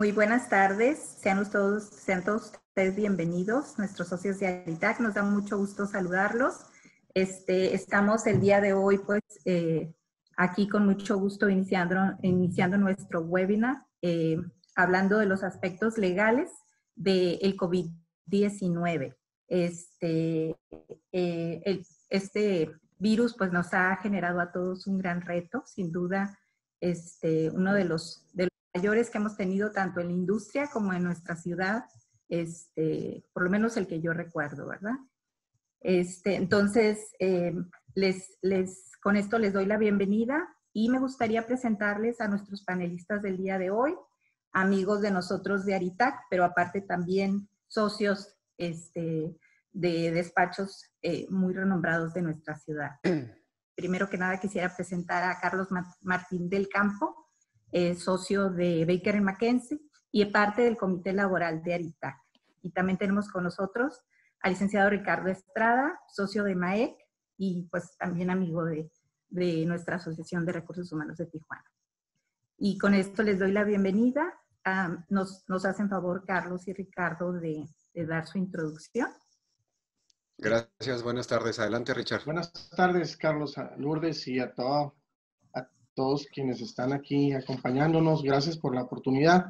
Muy buenas tardes, sean todos ustedes bienvenidos, nuestros socios de Aritac, nos da mucho gusto saludarlos. Estamos el día de hoy, pues, aquí con mucho gusto iniciando nuestro webinar, hablando de los aspectos legales del COVID-19. Este virus, pues, nos ha generado a todos un gran reto, sin duda, uno de los mayores que hemos tenido tanto en la industria como en nuestra ciudad, por lo menos el que yo recuerdo, ¿verdad? Entonces, con esto les doy la bienvenida y me gustaría presentarles a nuestros panelistas del día de hoy, amigos de nosotros de Aritac, pero aparte también socios de despachos muy renombrados de nuestra ciudad. Primero que nada quisiera presentar a Carlos Martín del Campo, socio de Baker McKenzie y parte del Comité Laboral de Aritac. Y también tenemos con nosotros al licenciado Ricardo Estrada, socio de MAEC y pues también amigo de nuestra Asociación de Recursos Humanos de Tijuana. Y con esto les doy la bienvenida. Nos hacen favor Carlos y Ricardo de dar su introducción. Gracias, buenas tardes. Adelante, Richard. Buenas tardes, Carlos, a Lourdes y a todos quienes están aquí acompañándonos. Gracias por la oportunidad.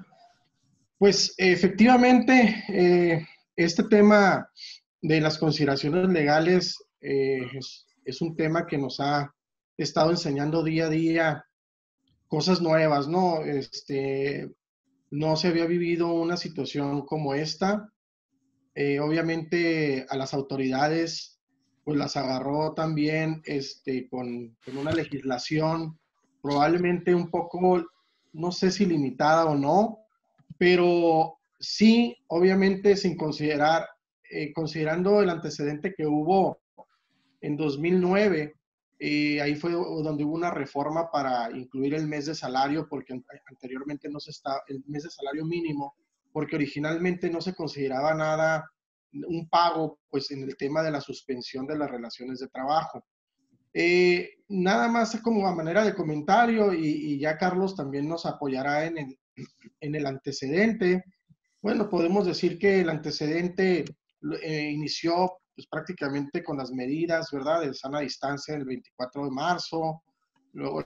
Pues efectivamente, este tema de las consideraciones legales es un tema que nos ha estado enseñando día a día cosas nuevas, ¿no? No se había vivido una situación como esta. Obviamente a las autoridades pues las agarró también con una legislación probablemente un poco, no sé si limitada o no, pero sí, obviamente sin considerando el antecedente que hubo en 2009, ahí fue donde hubo una reforma para incluir el mes de salario, porque anteriormente no se estaba, el mes de salario mínimo, porque originalmente no se consideraba nada, un pago, pues en el tema de la suspensión de las relaciones de trabajo. Nada más como a manera de comentario, y ya Carlos también nos apoyará en el antecedente. Bueno, podemos decir que el antecedente inició pues, prácticamente con las medidas, ¿verdad?, de sana distancia el 24 de marzo, luego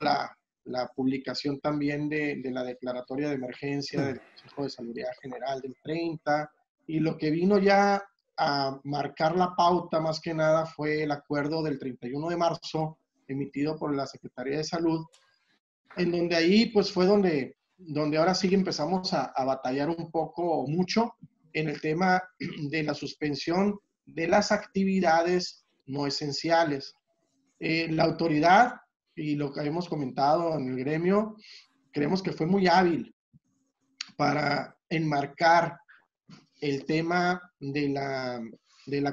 la publicación también de la declaratoria de emergencia del Consejo de Salubridad General del 30, y lo que vino ya a marcar la pauta más que nada fue el acuerdo del 31 de marzo emitido por la Secretaría de Salud, en donde ahí pues fue donde ahora sí empezamos a batallar un poco o mucho en el tema de la suspensión de las actividades no esenciales. La autoridad, y lo que hemos comentado en el gremio, creemos que fue muy hábil para enmarcar el tema de la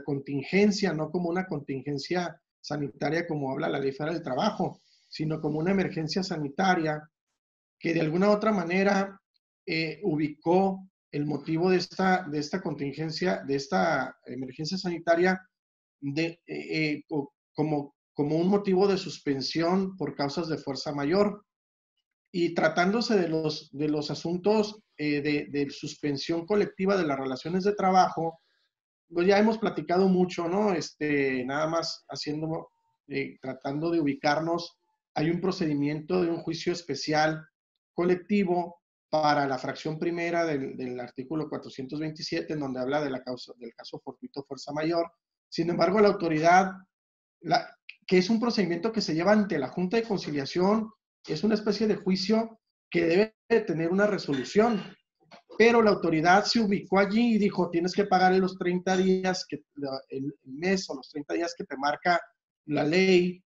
contingencia, no como una contingencia sanitaria como habla la Ley Federal del Trabajo, sino como una emergencia sanitaria que de alguna u otra manera ubicó el motivo de esta contingencia, de esta emergencia sanitaria, como un motivo de suspensión por causas de fuerza mayor. Y tratándose de los asuntos de suspensión colectiva de las relaciones de trabajo, pues ya hemos platicado mucho, ¿no? Nada más tratando de ubicarnos, hay un procedimiento de un juicio especial colectivo para la fracción primera del artículo 427, en donde habla del caso fortuito fuerza mayor. Sin embargo, la autoridad, que es un procedimiento que se lleva ante la Junta de Conciliación, es una especie de juicio que debe de tener una resolución, pero la autoridad se ubicó allí y dijo, tienes que pagar los 30 días, el mes o los 30 días que te marca la ley,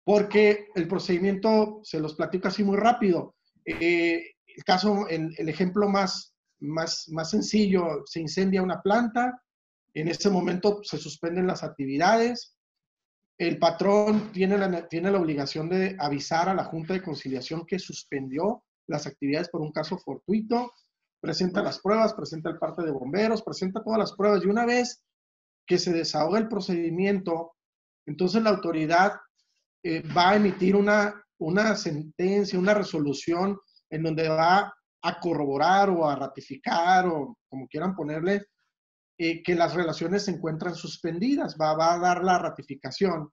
porque el procedimiento, se los platico así muy rápido. El ejemplo más sencillo, se incendia una planta, en ese momento se suspenden las actividades, el patrón tiene la obligación de avisar a la Junta de Conciliación que suspendió las actividades por un caso fortuito, presenta las pruebas, presenta el parte de bomberos, presenta todas las pruebas, y una vez que se desahoga el procedimiento, entonces la autoridad va a emitir una sentencia, una resolución, en donde va a corroborar o a ratificar o como quieran ponerle, que las relaciones se encuentran suspendidas, va a dar la ratificación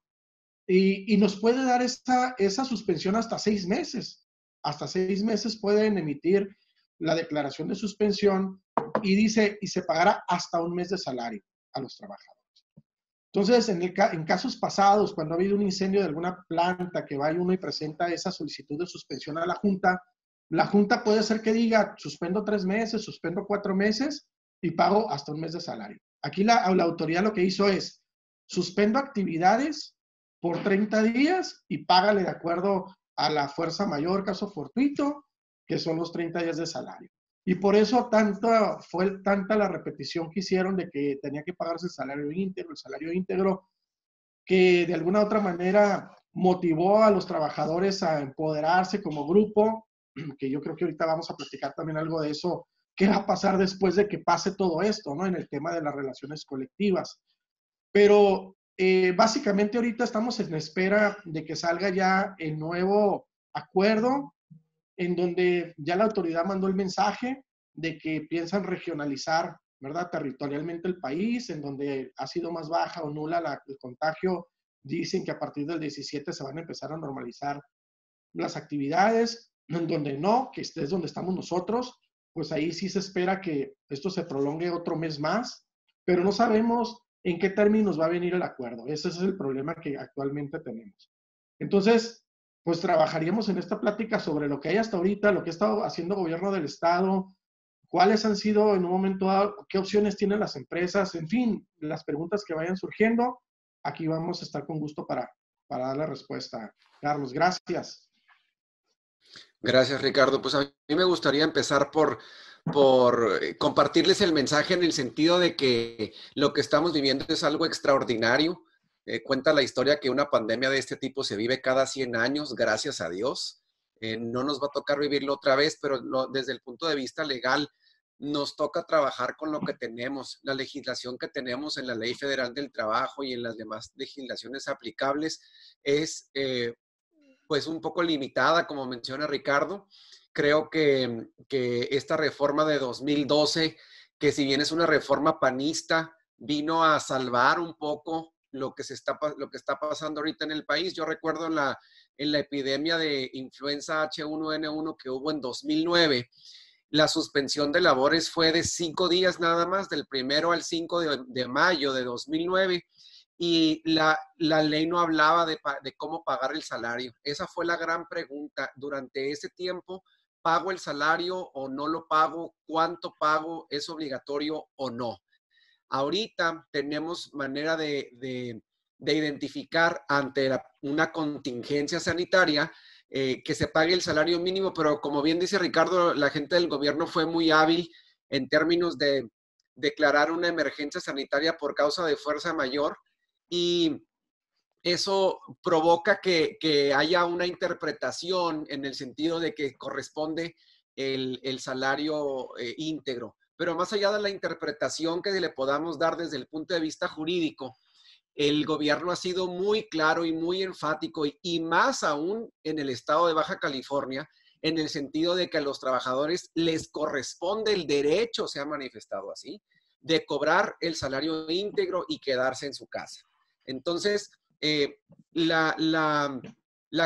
y nos puede dar esa suspensión hasta 6 meses. Hasta 6 meses pueden emitir la declaración de suspensión y dice, y se pagará hasta 1 mes de salario a los trabajadores. Entonces, en casos pasados, cuando ha habido un incendio de alguna planta que va uno y presenta esa solicitud de suspensión a la Junta puede ser que diga, suspendo 3 meses, suspendo 4 meses y pago hasta 1 mes de salario. Aquí la autoridad lo que hizo es, suspendo actividades por 30 días y págale de acuerdo a la fuerza mayor, caso fortuito, que son los 30 días de salario. Y por eso fue tanta la repetición que hicieron de que tenía que pagarse el salario íntegro, que de alguna u otra manera motivó a los trabajadores a empoderarse como grupo, que yo creo que ahorita vamos a platicar también algo de eso, qué va a pasar después de que pase todo esto, ¿no? En el tema de las relaciones colectivas. Pero básicamente ahorita estamos en espera de que salga ya el nuevo acuerdo en donde ya la autoridad mandó el mensaje de que piensan regionalizar, ¿verdad?, territorialmente el país, en donde ha sido más baja o nula el contagio. Dicen que a partir del 17 se van a empezar a normalizar las actividades, en donde no, que es donde estamos nosotros, pues ahí sí se espera que esto se prolongue otro mes más, pero no sabemos en qué términos va a venir el acuerdo. Ese es el problema que actualmente tenemos. Entonces, pues trabajaríamos en esta plática sobre lo que hay hasta ahorita, lo que ha estado haciendo el gobierno del estado, cuáles han sido en un momento dado, qué opciones tienen las empresas, en fin, las preguntas que vayan surgiendo. Aquí vamos a estar con gusto para dar la respuesta. Carlos, gracias. Gracias, Ricardo. Pues a mí me gustaría empezar por compartirles el mensaje en el sentido de que lo que estamos viviendo es algo extraordinario. Cuenta la historia que una pandemia de este tipo se vive cada 100 años, gracias a Dios. No nos va a tocar vivirlo otra vez, pero desde el punto de vista legal nos toca trabajar con lo que tenemos. La legislación que tenemos en la Ley Federal del Trabajo y en las demás legislaciones aplicables es pues un poco limitada, como menciona Ricardo. Creo que esta reforma de 2012, que si bien es una reforma panista, vino a salvar un poco lo que está pasando ahorita en el país. Yo recuerdo en la epidemia de influenza H1N1 que hubo en 2009, la suspensión de labores fue de 5 días nada más, del 1 al 5 de mayo de 2009, y la ley no hablaba de cómo pagar el salario. Esa fue la gran pregunta. Durante ese tiempo, ¿pago el salario o no lo pago? ¿Cuánto pago? ¿Es obligatorio o no? Ahorita tenemos manera de identificar ante una contingencia sanitaria que se pague el salario mínimo, pero como bien dice Ricardo, la gente del gobierno fue muy hábil en términos de declarar una emergencia sanitaria por causa de fuerza mayor, y eso provoca que haya una interpretación en el sentido de que corresponde el salario íntegro. Pero más allá de la interpretación que le podamos dar desde el punto de vista jurídico, el gobierno ha sido muy claro y muy enfático, y más aún en el estado de Baja California, en el sentido de que a los trabajadores les corresponde el derecho, se ha manifestado así, de cobrar el salario íntegro y quedarse en su casa. Entonces, la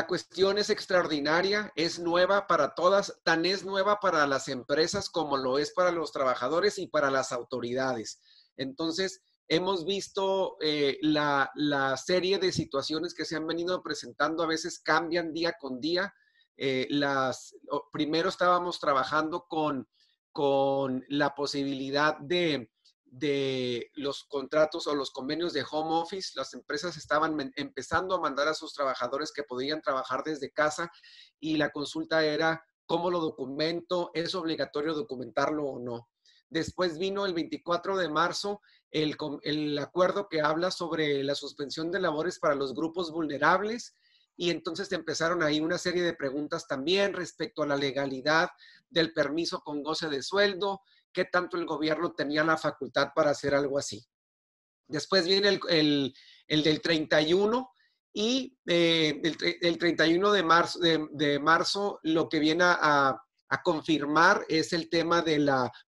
cuestión es extraordinaria, es nueva para todas, tan es nueva para las empresas como lo es para los trabajadores y para las autoridades. Entonces, hemos visto la serie de situaciones que se han venido presentando, a veces cambian día con día. Primero estábamos trabajando con la posibilidad de los contratos o los convenios de home office. Las empresas estaban empezando a mandar a sus trabajadores que podían trabajar desde casa, y la consulta era, ¿cómo lo documento? ¿Es obligatorio documentarlo o no? Después vino el 24 de marzo el acuerdo que habla sobre la suspensión de labores para los grupos vulnerables, y entonces empezaron ahí una serie de preguntas también respecto a la legalidad del permiso con goce de sueldo, qué tanto el gobierno tenía la facultad para hacer algo así. Después viene el del 31, y el 31 de marzo lo que viene a a confirmar es el tema de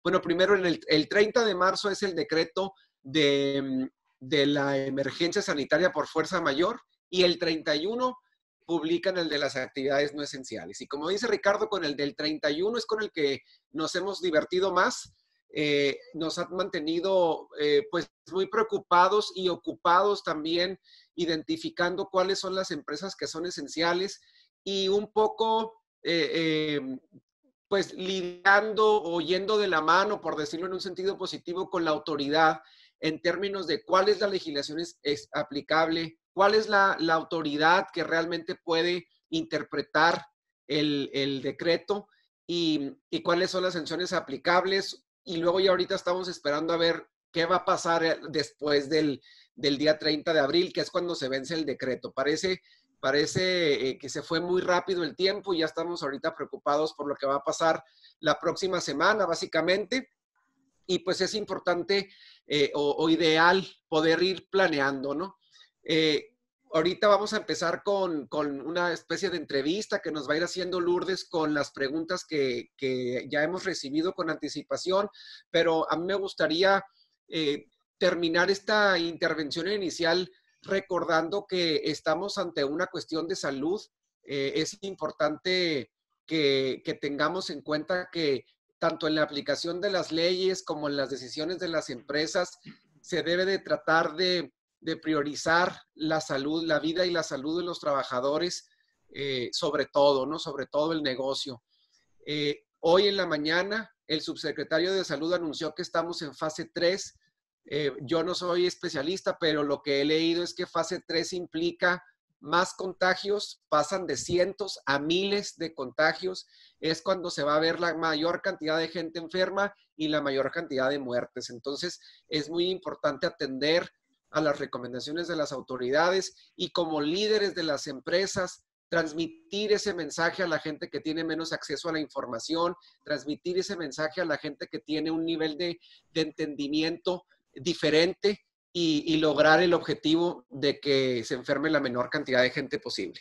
bueno, primero el 30 de marzo es el decreto de la emergencia sanitaria por fuerza mayor, y el 31 publican el de las actividades no esenciales. Y como dice Ricardo, con el del 31 es con el que nos hemos divertido más. Nos han mantenido pues muy preocupados y ocupados también identificando cuáles son las empresas que son esenciales y un poco pues lidiando o yendo de la mano, por decirlo en un sentido positivo, con la autoridad en términos de cuál es la legislación es aplicable, cuál es la autoridad que realmente puede interpretar el decreto y cuáles son las sanciones aplicables. Y luego ya ahorita estamos esperando a ver qué va a pasar después del día 30 de abril, que es cuando se vence el decreto. Parece que se fue muy rápido el tiempo y ya estamos ahorita preocupados por lo que va a pasar la próxima semana, básicamente. Y pues es importante o ideal poder ir planeando, ¿no? Ahorita vamos a empezar con una especie de entrevista que nos va a ir haciendo Lourdes con las preguntas que ya hemos recibido con anticipación, pero a mí me gustaría terminar esta intervención inicial recordando que estamos ante una cuestión de salud. Es importante que tengamos en cuenta que tanto en la aplicación de las leyes como en las decisiones de las empresas se debe de tratar de priorizar la salud, la vida y la salud de los trabajadores, sobre todo, ¿no? Sobre todo el negocio. Hoy en la mañana, el subsecretario de Salud anunció que estamos en fase 3. Yo no soy especialista, pero lo que he leído es que fase 3 implica más contagios, pasan de cientos a miles de contagios. Es cuando se va a ver la mayor cantidad de gente enferma y la mayor cantidad de muertes. Entonces, es muy importante atender a las recomendaciones de las autoridades y como líderes de las empresas, transmitir ese mensaje a la gente que tiene menos acceso a la información, transmitir ese mensaje a la gente que tiene un nivel de entendimiento diferente y lograr el objetivo de que se enferme la menor cantidad de gente posible.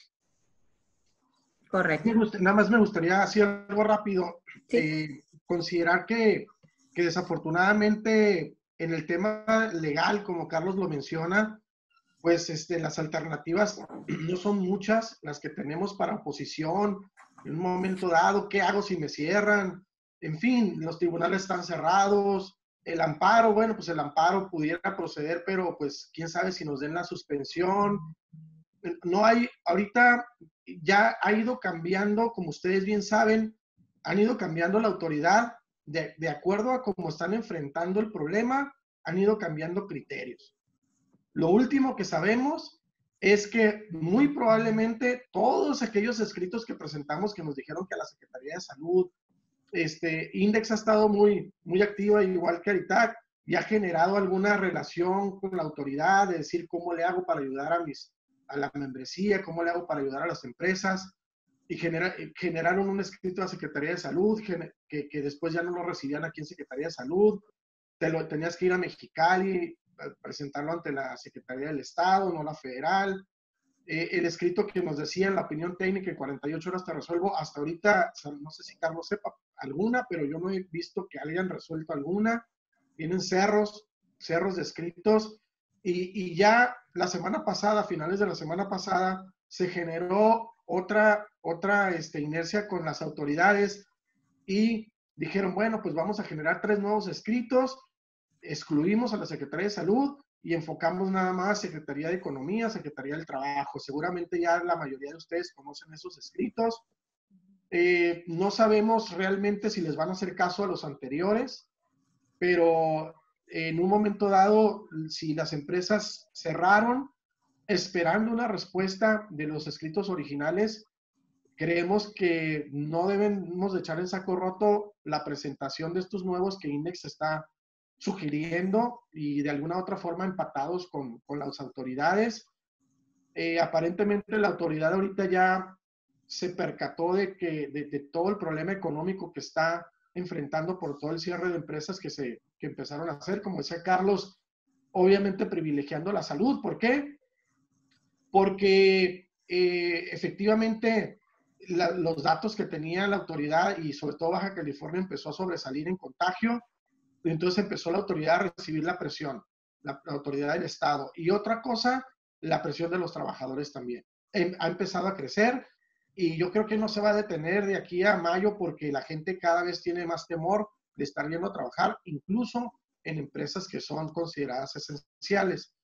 Correcto. Nada más me gustaría hacer algo rápido. Sí. Considerar que desafortunadamente en el tema legal, como Carlos lo menciona, pues las alternativas no son muchas las que tenemos para oposición. En un momento dado, ¿qué hago si me cierran? En fin, los tribunales están cerrados. El amparo, bueno, pues el amparo pudiera proceder, pero pues quién sabe si nos den la suspensión. No hay, ahorita ya ha ido cambiando, como ustedes bien saben, han ido cambiando la autoridad de acuerdo a cómo están enfrentando el problema, han ido cambiando criterios. Lo último que sabemos es que muy probablemente todos aquellos escritos que presentamos que nos dijeron que a la Secretaría de Salud, Index ha estado muy activa, igual que Aritac, y ha generado alguna relación con la autoridad, de decir cómo le hago para ayudar a la membresía, cómo le hago para ayudar a las empresas, y generaron un escrito a la Secretaría de Salud, que después ya no lo recibían aquí en Secretaría de Salud, tenías que ir a Mexicali, presentarlo ante la Secretaría del Estado, no la federal. El escrito que nos decía en la opinión técnica en 48 horas te resuelvo, hasta ahorita, no sé si Carlos sepa alguna, pero yo no he visto que hayan resuelto alguna. Tienen cerros de escritos, y ya la semana pasada, a finales de la semana pasada, se generó otra inercia con las autoridades y dijeron, bueno, pues vamos a generar 3 nuevos escritos, excluimos a la Secretaría de Salud y enfocamos nada más Secretaría de Economía, Secretaría del Trabajo. Seguramente ya la mayoría de ustedes conocen esos escritos. No sabemos realmente si les van a hacer caso a los anteriores, pero en un momento dado, si las empresas cerraron esperando una respuesta de los escritos originales, creemos que no debemos de echar en saco roto la presentación de estos nuevos que Index está sugiriendo y de alguna otra forma empatados con las autoridades. Aparentemente la autoridad ahorita ya se percató de todo el problema económico que está enfrentando por todo el cierre de empresas que empezaron a hacer, como decía Carlos, obviamente privilegiando la salud. ¿Por qué? Porque efectivamente los datos que tenía la autoridad y sobre todo Baja California empezó a sobresalir en contagio, y entonces empezó la autoridad a recibir la presión, la autoridad del Estado. Y otra cosa, la presión de los trabajadores también. Ha empezado a crecer y yo creo que no se va a detener de aquí a mayo porque la gente cada vez tiene más temor de estar yendo a trabajar, incluso en empresas que son consideradas esenciales.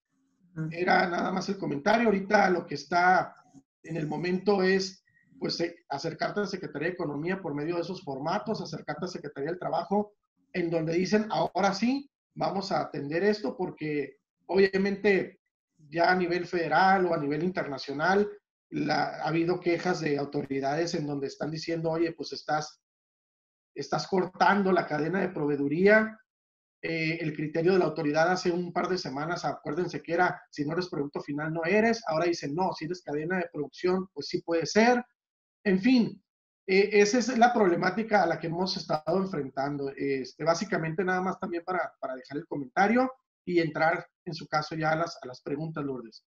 Era nada más el comentario. Ahorita lo que está en el momento es pues acercarte a la Secretaría de Economía por medio de esos formatos, acercarte a la Secretaría del Trabajo, en donde dicen, ahora sí, vamos a atender esto, porque obviamente ya a nivel federal o a nivel internacional ha habido quejas de autoridades en donde están diciendo, oye, pues estás cortando la cadena de proveeduría. El criterio de la autoridad hace un par de semanas, acuérdense que era, si no eres producto final no eres, ahora dicen, no, si eres cadena de producción, pues sí puede ser. En fin, esa es la problemática a la que hemos estado enfrentando. Básicamente nada más también para dejar el comentario y entrar en su caso ya a las preguntas, Lourdes.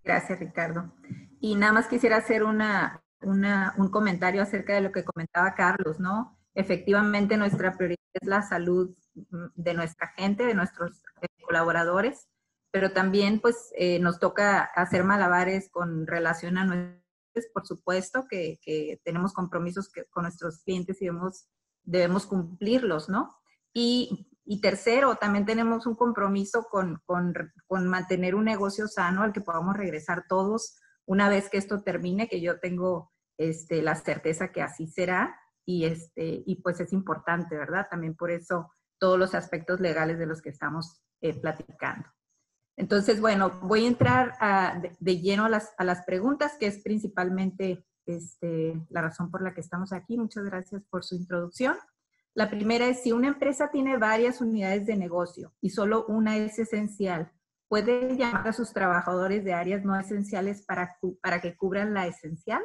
Gracias, Ricardo. Y nada más quisiera hacer un comentario acerca de lo que comentaba Carlos, ¿no? Efectivamente, nuestra prioridad es la salud de nuestra gente, de nuestros colaboradores, pero también pues nos toca hacer malabares con relación a nuestros, por supuesto que tenemos compromisos con nuestros clientes y debemos cumplirlos, ¿no? Y tercero, también tenemos un compromiso con mantener un negocio sano al que podamos regresar todos una vez que esto termine, que yo tengo la certeza que así será, y pues es importante, ¿verdad? También por eso todos los aspectos legales de los que estamos platicando. Entonces, bueno, voy a entrar de lleno a las preguntas, que es principalmente la razón por la que estamos aquí. Muchas gracias por su introducción. La primera es, si una empresa tiene varias unidades de negocio y solo una es esencial, ¿puede llamar a sus trabajadores de áreas no esenciales para que cubran la esencial?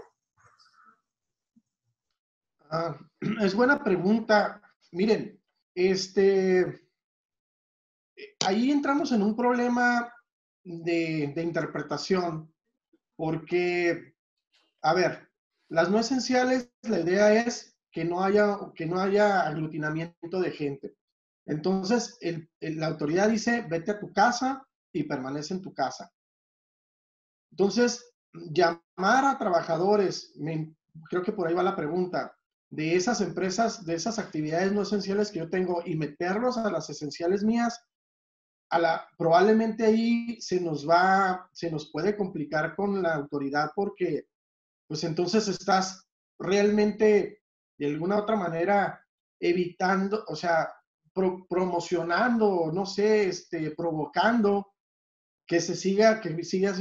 Es buena pregunta. Miren, ahí entramos en un problema de interpretación, porque, a ver, las no esenciales, la idea es que no haya aglutinamiento de gente. Entonces, la autoridad dice, vete a tu casa y permanece en tu casa. Entonces, llamar a trabajadores, creo que por ahí va la pregunta, de esas empresas, de esas actividades no esenciales que yo tengo y meterlos a las esenciales mías, probablemente ahí se nos puede complicar con la autoridad, porque pues entonces estás realmente de alguna otra manera evitando, o sea, promocionando, no sé, provocando que siga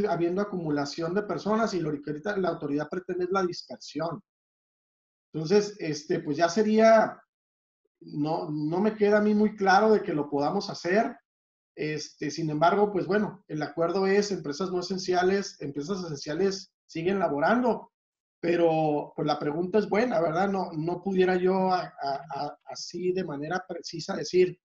habiendo acumulación de personas, y lo que ahorita la autoridad pretende es la dispersión. Entonces, pues ya sería, no me queda a mí muy claro de que lo podamos hacer. Sin embargo, pues bueno, el acuerdo es empresas no esenciales, empresas esenciales siguen laborando, pero pues la pregunta es buena, ¿verdad? No pudiera yo así de manera precisa decir,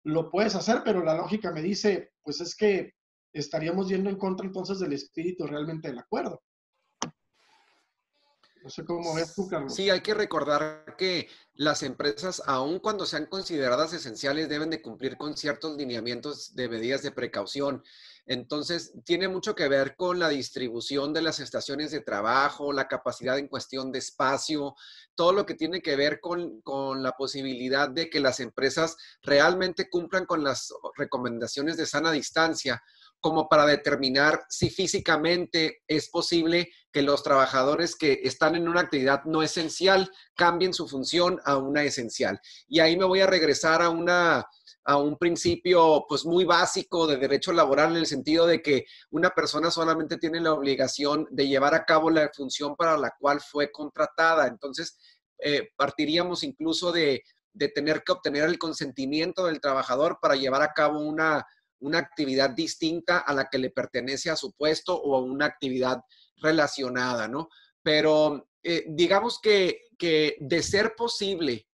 lo puedes hacer, pero la lógica me dice, pues es que estaríamos yendo en contra entonces del espíritu realmente del acuerdo. No sé cómo ves tú, Carlos. Sí, hay que recordar que las empresas, aun cuando sean consideradas esenciales, deben de cumplir con ciertos lineamientos de medidas de precaución. Entonces, tiene mucho que ver con la distribución de las estaciones de trabajo, la capacidad en cuestión de espacio, todo lo que tiene que ver con la posibilidad de que las empresas realmente cumplan con las recomendaciones de sana distancia, como para determinar si físicamente es posible que los trabajadores que están en una actividad no esencial cambien su función a una esencial. Y ahí me voy a regresar a un principio pues muy básico de derecho laboral, en el sentido de que una persona solamente tiene la obligación de llevar a cabo la función para la cual fue contratada. Entonces, partiríamos incluso de tener que obtener el consentimiento del trabajador para llevar a cabo una actividad distinta a la que le pertenece a su puesto o a una actividad relacionada, ¿no? Pero digamos que de ser posible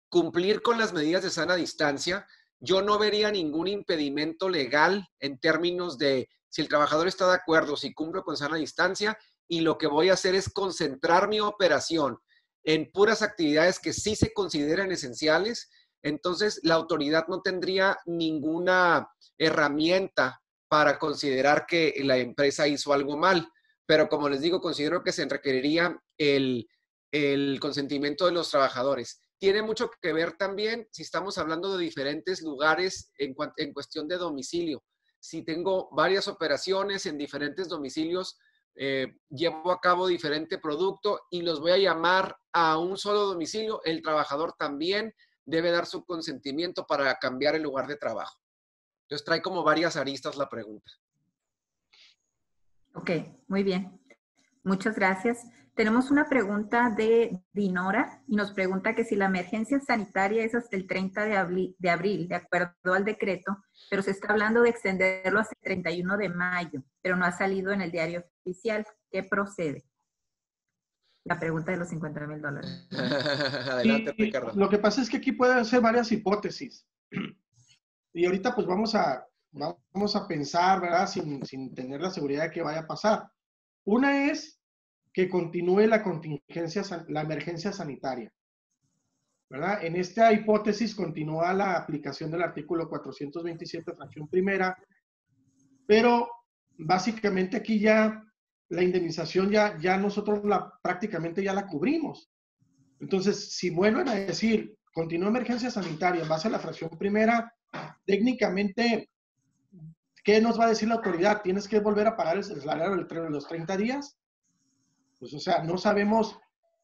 cumplir con las medidas de sana distancia, yo no vería ningún impedimento legal en términos de si el trabajador está de acuerdo, si cumple con sana distancia, y lo que voy a hacer es concentrar mi operación en puras actividades que sí se consideran esenciales, entonces la autoridad no tendría ninguna herramienta para considerar que la empresa hizo algo mal. Pero como les digo, considero que se requeriría el consentimiento de los trabajadores. Tiene mucho que ver también si estamos hablando de diferentes lugares en cuestión de domicilio. Si tengo varias operaciones en diferentes domicilios, llevo a cabo diferente producto y los voy a llamar a un solo domicilio, el trabajador también debe dar su consentimiento para cambiar el lugar de trabajo. Entonces trae como varias aristas la pregunta. Ok, muy bien. Muchas gracias. Tenemos una pregunta de Dinora y nos pregunta que si la emergencia sanitaria es hasta el 30 de abril, de acuerdo al decreto, pero se está hablando de extenderlo hasta el 31 de mayo, pero no ha salido en el diario oficial. ¿Qué procede? La pregunta de los $50,000. Adelante, Ricardo. Lo que pasa es que aquí pueden ser varias hipótesis. Y ahorita pues vamos a pensar, ¿verdad? Sin tener la seguridad de que vaya a pasar. Una es que continúe la contingencia, la emergencia sanitaria, ¿verdad? En esta hipótesis continúa la aplicación del artículo 427, fracción primera, pero básicamente aquí ya la indemnización ya nosotros prácticamente ya la cubrimos. Entonces, si vuelven a decir, continúa emergencia sanitaria en base a la fracción primera, técnicamente, ¿qué nos va a decir la autoridad? ¿Tienes que volver a pagar el salario de los 30 días? Pues, o sea, no sabemos.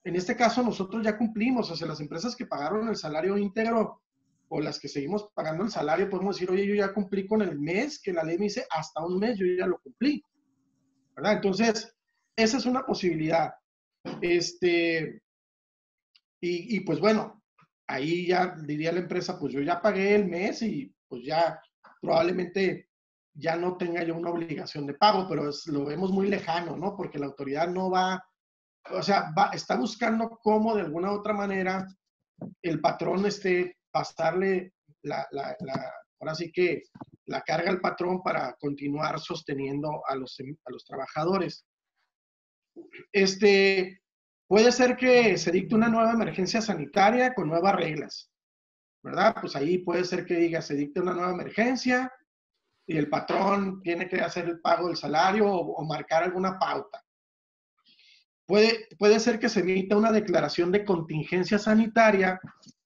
En este caso, nosotros ya cumplimos. O sea, las empresas que pagaron el salario íntegro o las que seguimos pagando el salario, podemos decir, oye, yo ya cumplí con el mes, que la ley me dice hasta un mes, yo ya lo cumplí, ¿verdad? Entonces, esa es una posibilidad. Y pues bueno, ahí ya diría la empresa, pues yo ya pagué el mes y pues ya probablemente ya no tenga yo una obligación de pago, pero lo vemos muy lejano, ¿no? Porque la autoridad no va, o sea, está buscando cómo de alguna u otra manera el patrón pasarle ahora sí que la carga al patrón para continuar sosteniendo a los trabajadores. Puede ser que se dicte una nueva emergencia sanitaria con nuevas reglas, ¿verdad? Pues ahí puede ser que diga, se dicte una nueva emergencia y el patrón tiene que hacer el pago del salario o marcar alguna pauta. Puede ser que se emita una declaración de contingencia sanitaria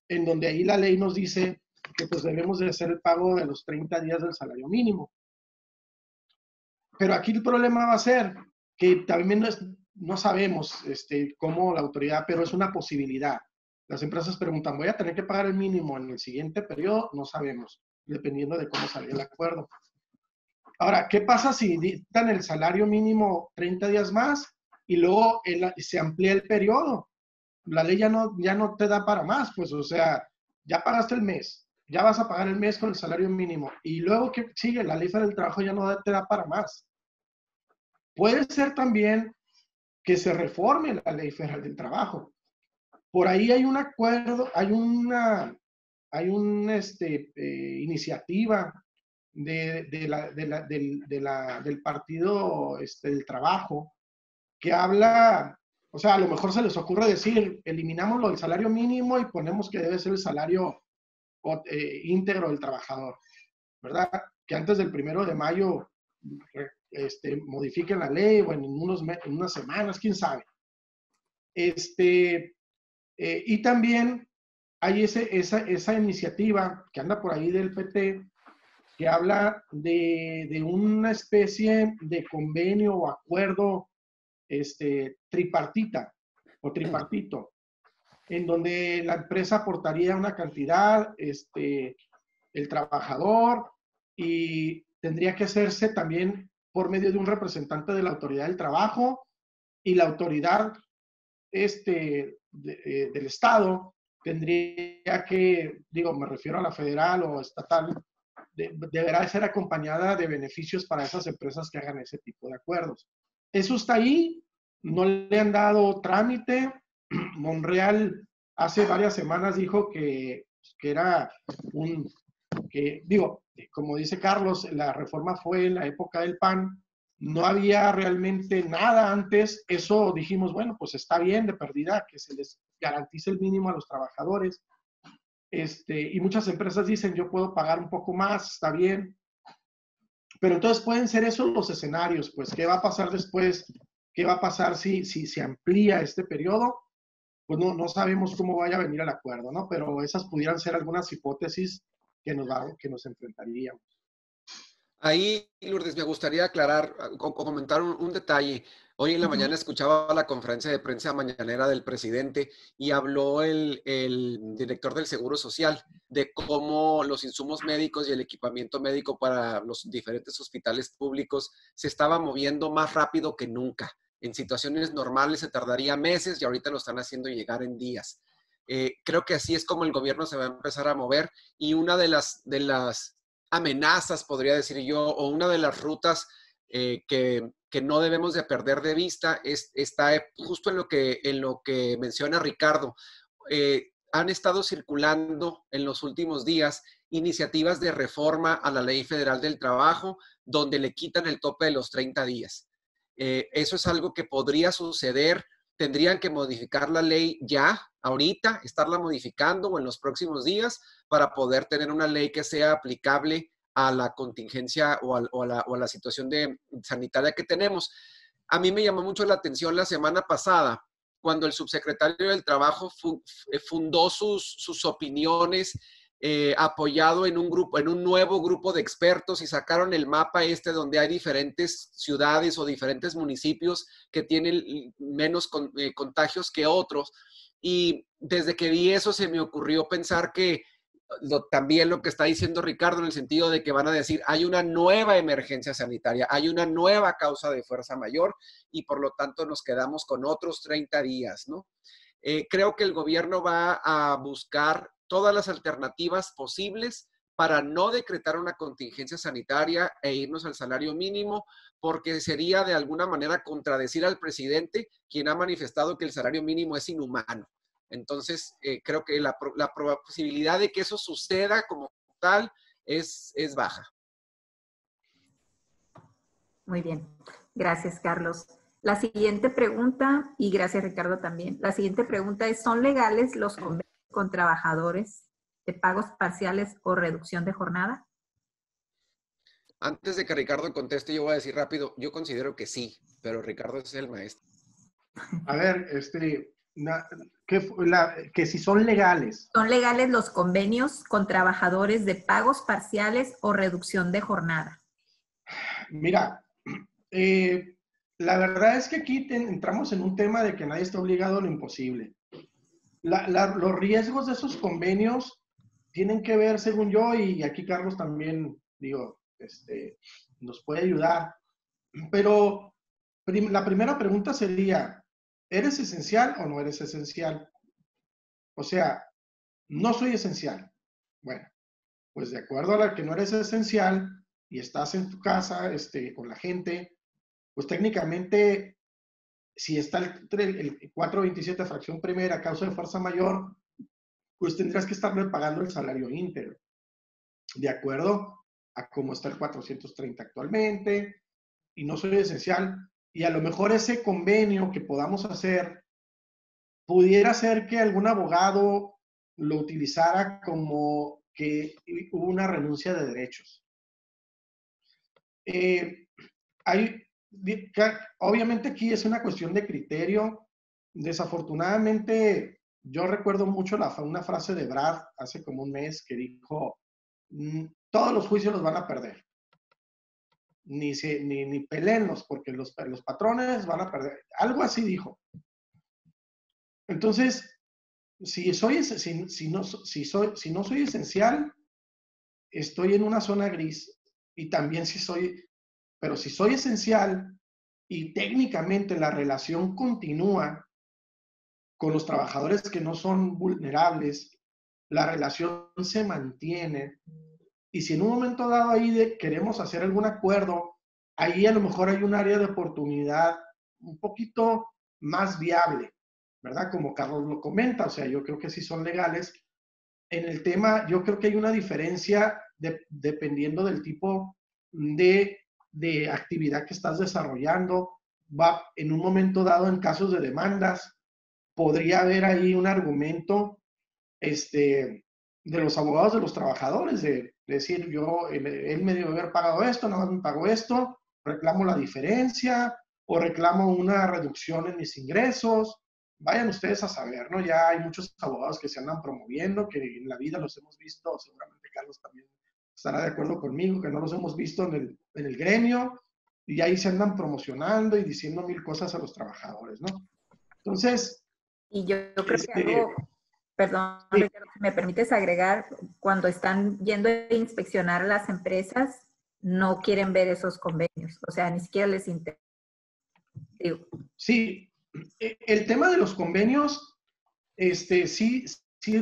en donde ahí la ley nos dice que pues debemos de hacer el pago de los 30 días del salario mínimo. Pero aquí el problema va a ser que también no sabemos cómo la autoridad, pero es una posibilidad. Las empresas preguntan, ¿voy a tener que pagar el mínimo en el siguiente periodo? No sabemos, dependiendo de cómo salga el acuerdo. Ahora, ¿qué pasa si dictan el salario mínimo 30 días más y luego se amplía el periodo? La ley ya no te da para más, pues, o sea, ya pagaste el mes, ya vas a pagar el mes con el salario mínimo y luego, ¿qué sigue? La ley federal del trabajo ya no te da para más. Puede ser también que se reforme la ley federal del trabajo. Por ahí hay un acuerdo, hay una iniciativa del Partido del Trabajo que habla, o sea, a lo mejor se les ocurre decir, eliminamos lo del salario mínimo y ponemos que debe ser el salario íntegro del trabajador, ¿verdad? Que antes del 1 de mayo modifiquen la ley o en unas semanas, quién sabe. Y también hay esa iniciativa que anda por ahí del PT que habla de una especie de convenio o acuerdo tripartita o tripartito, en donde la empresa aportaría una cantidad, el trabajador, y tendría que hacerse también por medio de un representante de la autoridad del trabajo, y la autoridad del Estado tendría que, me refiero a la federal o estatal, deberá ser acompañada de beneficios para esas empresas que hagan ese tipo de acuerdos. Eso está ahí, no le han dado trámite. Monreal hace varias semanas dijo que era como dice Carlos, la reforma fue en la época del PAN no había realmente nada antes. Eso dijimos, bueno, pues está bien de perdida que se les garantice el mínimo a los trabajadores. Y muchas empresas dicen, yo puedo pagar un poco más, está bien. Pero entonces pueden ser esos los escenarios, pues, ¿qué va a pasar después? ¿Qué va a pasar si se amplía este periodo? Pues no sabemos cómo vaya a venir el acuerdo, ¿no? Pero esas pudieran ser algunas hipótesis que nos enfrentaríamos. Ahí, Lourdes, me gustaría aclarar o comentar un detalle. Hoy en la mañana escuchaba la conferencia de prensa mañanera del presidente y habló el director del Seguro Social de cómo los insumos médicos y el equipamiento médico para los diferentes hospitales públicos se estaba moviendo más rápido que nunca. En situaciones normales se tardaría meses y ahorita lo están haciendo llegar en días. Creo que así es como el gobierno se va a empezar a mover y una de las amenazas, podría decir yo, o una de las rutas que no debemos de perder de vista está justo en lo que menciona Ricardo. Han estado circulando en los últimos días iniciativas de reforma a la Ley Federal del Trabajo, donde le quitan el tope de los 30 días. Eso es algo que podría suceder. Tendrían que modificar la ley ya, ahorita, estarla modificando o en los próximos días para poder tener una ley que sea aplicable a la contingencia o a la situación sanitaria que tenemos. A mí me llamó mucho la atención la semana pasada cuando el subsecretario del Trabajo fundó sus opiniones apoyado en un nuevo grupo de expertos y sacaron el mapa donde hay diferentes ciudades o diferentes municipios que tienen menos contagios que otros. Y desde que vi eso se me ocurrió pensar que también lo que está diciendo Ricardo en el sentido de que van a decir hay una nueva emergencia sanitaria, hay una nueva causa de fuerza mayor y por lo tanto nos quedamos con otros 30 días, ¿no? Creo que el gobierno va a buscar todas las alternativas posibles para no decretar una contingencia sanitaria e irnos al salario mínimo, porque sería de alguna manera contradecir al presidente, quien ha manifestado que el salario mínimo es inhumano. Entonces, creo que la posibilidad de que eso suceda como tal es baja. Muy bien. Gracias, Carlos. La siguiente pregunta, y gracias, Ricardo, también. La siguiente pregunta es, ¿son legales los convenios con trabajadores de pagos parciales o reducción de jornada? Antes de que Ricardo conteste, yo voy a decir rápido, yo considero que sí, pero Ricardo es el maestro. A ver, que si son legales. ¿Son legales los convenios con trabajadores de pagos parciales o reducción de jornada? Mira, la verdad es que aquí entramos en un tema de que nadie está obligado a lo imposible. Los riesgos de esos convenios tienen que ver, según yo, y aquí Carlos también, nos puede ayudar, pero la primera pregunta sería, ¿eres esencial o no eres esencial? O sea, no soy esencial. Bueno, pues de acuerdo a la que no eres esencial y estás en tu casa con la gente, pues técnicamente, si está el 427 fracción primera, causa de fuerza mayor, pues tendrás que estarle pagando el salario íntegro, de acuerdo a cómo está el 430 actualmente, y no soy esencial. Y a lo mejor ese convenio que podamos hacer pudiera ser que algún abogado lo utilizara como que hubo una renuncia de derechos. Obviamente aquí es una cuestión de criterio. Desafortunadamente, yo recuerdo mucho una frase de Brad hace como un mes que dijo, todos los juicios los van a perder. Ni peleenlos porque los patrones van a perder. Algo así dijo. Entonces, si no soy esencial, estoy en una zona gris. Y también pero si soy esencial y técnicamente la relación continúa con los trabajadores que no son vulnerables, la relación se mantiene. Y si en un momento dado ahí queremos hacer algún acuerdo, ahí a lo mejor hay un área de oportunidad un poquito más viable, ¿verdad? Como Carlos lo comenta, o sea, yo creo que sí son legales. En el tema, yo creo que hay una diferencia dependiendo del tipo de de actividad que estás desarrollando. Va en un momento dado, en casos de demandas, podría haber ahí un argumento de los abogados de los trabajadores, de decir, él me debe haber pagado esto, nada más me pagó esto, reclamo la diferencia o reclamo una reducción en mis ingresos. Vayan ustedes a saber, ¿no? Ya hay muchos abogados que se andan promoviendo, que en la vida los hemos visto, seguramente Carlos también estará de acuerdo conmigo, que no los hemos visto en el gremio, y ahí se andan promocionando y diciendo mil cosas a los trabajadores, ¿no? Entonces... Y yo creo que algo, perdón, sí. Ricardo, si me permites agregar, cuando están yendo a inspeccionar las empresas, no quieren ver esos convenios, o sea, ni siquiera les interesa. Sí, el tema de los convenios, sí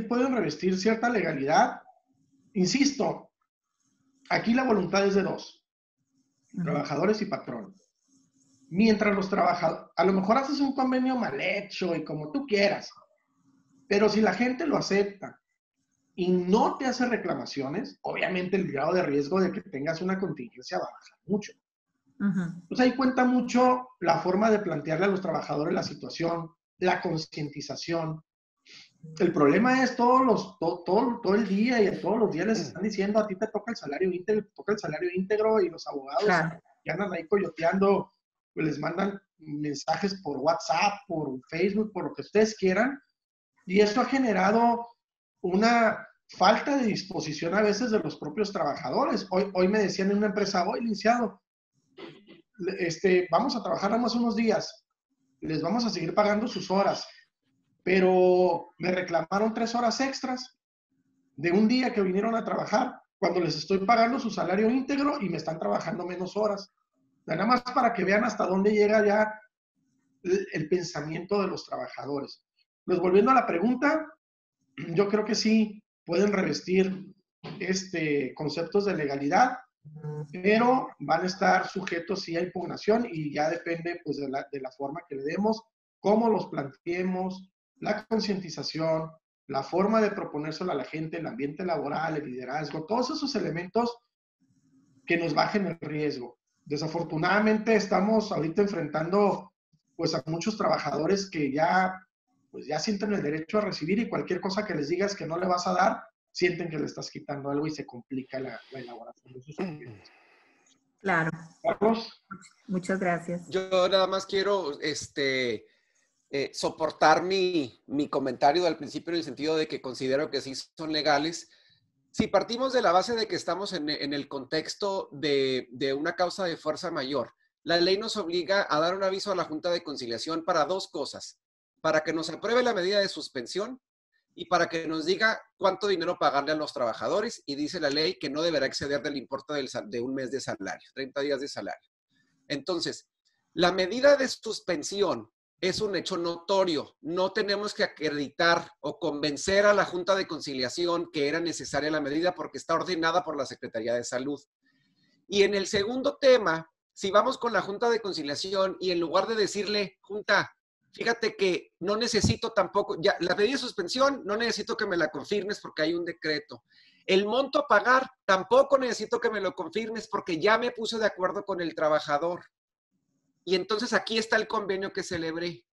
pueden revestir cierta legalidad. Insisto, aquí la voluntad es de dos, trabajadores y patrón. Mientras los trabajadores, a lo mejor haces un convenio mal hecho y como tú quieras, pero si la gente lo acepta y no te hace reclamaciones, obviamente el grado de riesgo de que tengas una contingencia va a bajar mucho. Pues ahí cuenta mucho la forma de plantearle a los trabajadores la situación, la concientización. El problema es todo el día y todos los días les están diciendo a ti te toca el salario íntegro, y los abogados que andan ahí coyoteando, pues les mandan mensajes por WhatsApp, por Facebook, por lo que ustedes quieran, y eso ha generado una falta de disposición a veces de los propios trabajadores. Hoy me decían en una empresa, licenciado, vamos a trabajar nada más unos días, les vamos a seguir pagando sus horas, pero me reclamaron 3 horas extras de un día que vinieron a trabajar, cuando les estoy pagando su salario íntegro y me están trabajando menos horas. Nada más para que vean hasta dónde llega ya el pensamiento de los trabajadores. Pues volviendo a la pregunta, yo creo que sí pueden revestir conceptos de legalidad, pero van a estar sujetos sí a impugnación, y ya depende pues de la forma que le demos, cómo los planteemos, la concientización, la forma de proponérselo a la gente, el ambiente laboral, el liderazgo, todos esos elementos que nos bajen el riesgo. Desafortunadamente estamos ahorita enfrentando pues a muchos trabajadores que ya sienten el derecho a recibir, y cualquier cosa que les digas que no le vas a dar, sienten que le estás quitando algo y se complica la elaboración de sus proyectos. Claro. Carlos. Muchas gracias. Yo nada más quiero soportar mi comentario del principio, en el sentido de que considero que sí son legales. Si partimos de la base de que estamos en el contexto de una causa de fuerza mayor, la ley nos obliga a dar un aviso a la Junta de Conciliación para 2 cosas: para que nos apruebe la medida de suspensión y para que nos diga cuánto dinero pagarle a los trabajadores, y dice la ley que no deberá exceder del importe de un mes de salario, 30 días de salario. Entonces, la medida de suspensión es un hecho notorio. No tenemos que acreditar o convencer a la Junta de Conciliación que era necesaria la medida, porque está ordenada por la Secretaría de Salud. Y en el segundo tema, si vamos con la Junta de Conciliación y en lugar de decirle, Junta, fíjate que no necesito tampoco, ya la medida de suspensión no necesito que me la confirmes porque hay un decreto. El monto a pagar tampoco necesito que me lo confirmes porque ya me puse de acuerdo con el trabajador. Y entonces aquí está el convenio que celebré.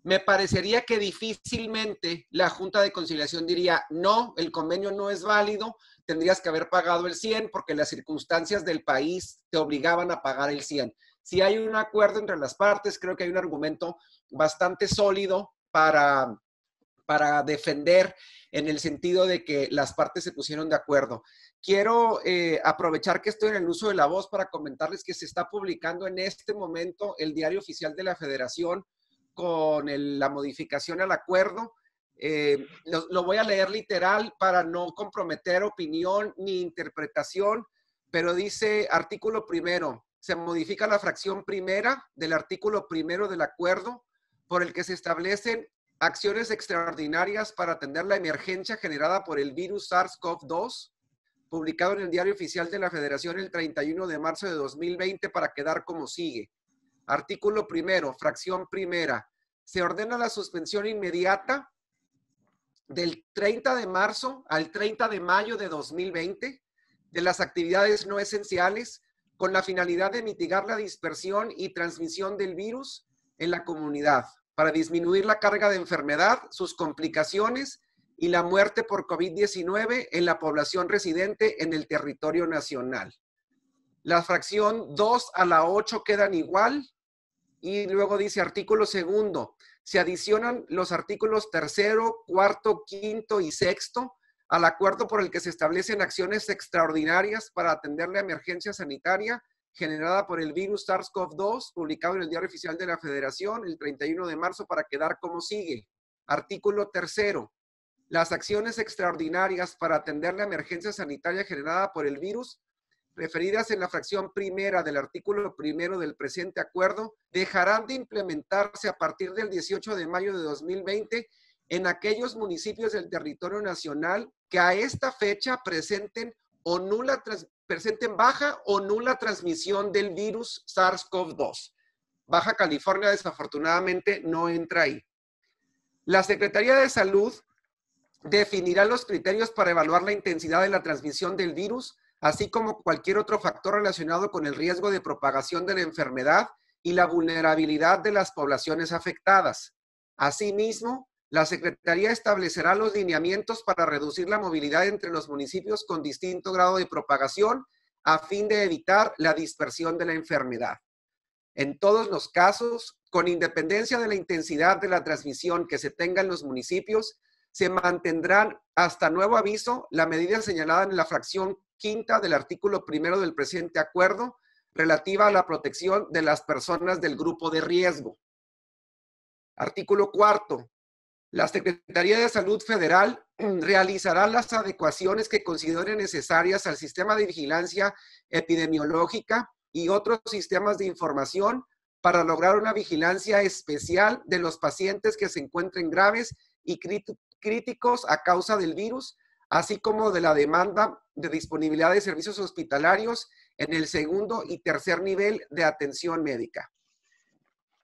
Me parecería que difícilmente la Junta de Conciliación diría, no, el convenio no es válido, tendrías que haber pagado el 100 porque las circunstancias del país te obligaban a pagar el 100. Si hay un acuerdo entre las partes, creo que hay un argumento bastante sólido para defender, en el sentido de que las partes se pusieron de acuerdo. Quiero aprovechar que estoy en el uso de la voz para comentarles que se está publicando en este momento el Diario Oficial de la Federación con la modificación al acuerdo. Lo voy a leer literal para no comprometer opinión ni interpretación, pero dice: artículo primero, se modifica la fracción primera del artículo primero del acuerdo, por el que se establecen acciones extraordinarias para atender la emergencia generada por el virus SARS-CoV-2, publicado en el Diario Oficial de la Federación el 31 de marzo de 2020, para quedar como sigue. Artículo primero, fracción primera. Se ordena la suspensión inmediata del 30 de marzo al 30 de mayo de 2020 de las actividades no esenciales con la finalidad de mitigar la dispersión y transmisión del virus en la comunidad, para disminuir la carga de enfermedad, sus complicaciones y la muerte por COVID-19 en la población residente en el territorio nacional. La fracción 2 a la 8 quedan igual y luego dice artículo segundo, se adicionan los artículos 3º, 4º, 5º y 6º al acuerdo por el que se establecen acciones extraordinarias para atender la emergencia sanitaria generada por el virus SARS-CoV-2, publicado en el Diario Oficial de la Federación el 31 de marzo para quedar como sigue. Artículo 3º. Las acciones extraordinarias para atender la emergencia sanitaria generada por el virus, referidas en la fracción primera del artículo 1 del presente acuerdo, dejarán de implementarse a partir del 18 de mayo de 2020 en aquellos municipios del territorio nacional que a esta fecha presenten baja o nula transmisión del virus SARS-CoV-2. Baja California desafortunadamente no entra ahí. La Secretaría de Salud definirá los criterios para evaluar la intensidad de la transmisión del virus, así como cualquier otro factor relacionado con el riesgo de propagación de la enfermedad y la vulnerabilidad de las poblaciones afectadas. Asimismo, la Secretaría establecerá los lineamientos para reducir la movilidad entre los municipios con distinto grado de propagación a fin de evitar la dispersión de la enfermedad. En todos los casos, con independencia de la intensidad de la transmisión que se tenga en los municipios, se mantendrán hasta nuevo aviso la medida señalada en la fracción 5ª del artículo 1 del presente acuerdo relativa a la protección de las personas del grupo de riesgo. Artículo 4. La Secretaría de Salud Federal realizará las adecuaciones que considere necesarias al sistema de vigilancia epidemiológica y otros sistemas de información para lograr una vigilancia especial de los pacientes que se encuentren graves y críticos a causa del virus, así como de la demanda de disponibilidad de servicios hospitalarios en el segundo y tercer nivel de atención médica.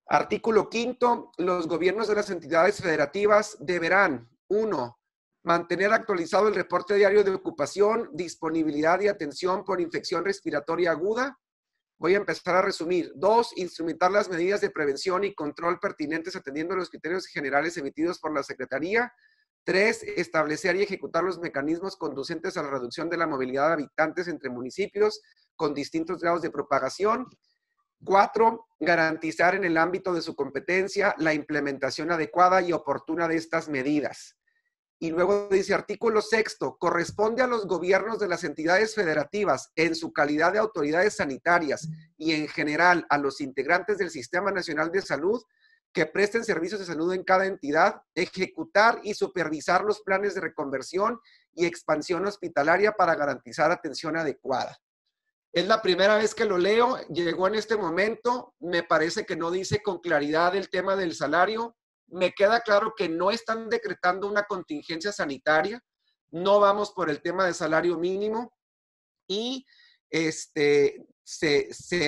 Artículo 5. Los gobiernos de las entidades federativas deberán, 1. Mantener actualizado el reporte diario de ocupación, disponibilidad y atención por infección respiratoria aguda. Voy a empezar a resumir. 2. Instrumentar las medidas de prevención y control pertinentes atendiendo a los criterios generales emitidos por la Secretaría. 3. Establecer y ejecutar los mecanismos conducentes a la reducción de la movilidad de habitantes entre municipios con distintos grados de propagación. 4. Garantizar en el ámbito de su competencia la implementación adecuada y oportuna de estas medidas. Y luego dice artículo 6, corresponde a los gobiernos de las entidades federativas en su calidad de autoridades sanitarias y en general a los integrantes del Sistema Nacional de Salud que presten servicios de salud en cada entidad, ejecutar y supervisar los planes de reconversión y expansión hospitalaria para garantizar atención adecuada. Es la primera vez que lo leo, llegó en este momento, me parece que no dice con claridad el tema del salario. Me queda claro que no están decretando una contingencia sanitaria, no vamos por el tema de salario mínimo y se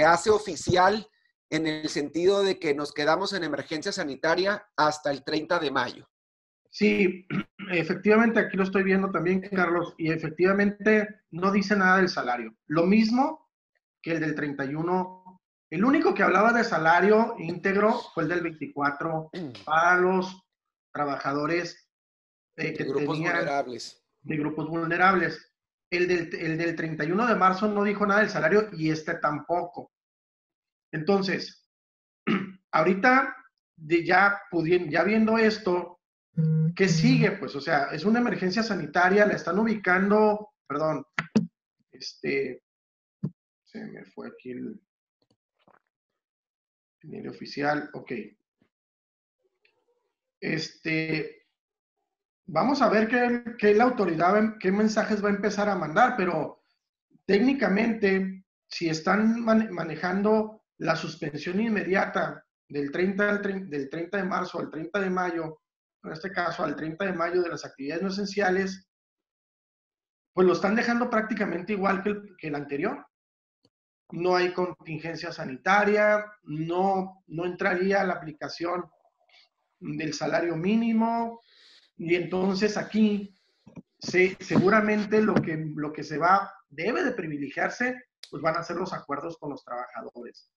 hace oficial en el sentido de que nos quedamos en emergencia sanitaria hasta el 30 de mayo. Sí, efectivamente, aquí lo estoy viendo también, Carlos, y efectivamente no dice nada del salario. Lo mismo que el del 31. El único que hablaba de salario íntegro fue el del 24 para los trabajadores que grupos vulnerables. De grupos vulnerables. El del 31 de marzo no dijo nada del salario y este tampoco. Entonces, ahorita ya viendo esto, ¿qué sigue? Pues, o sea, es una emergencia sanitaria, la están ubicando, perdón, se me fue aquí el oficial, ok. Vamos a ver qué la autoridad, qué mensajes va a empezar a mandar, pero técnicamente, si están manejando la suspensión inmediata del 30 de marzo al 30 de mayo, en este caso al 30 de mayo de las actividades no esenciales, pues lo están dejando prácticamente igual que el anterior. No hay contingencia sanitaria, no entraría la aplicación del salario mínimo, y entonces aquí seguramente lo que debe de privilegiarse pues van a hacer los acuerdos con los trabajadores.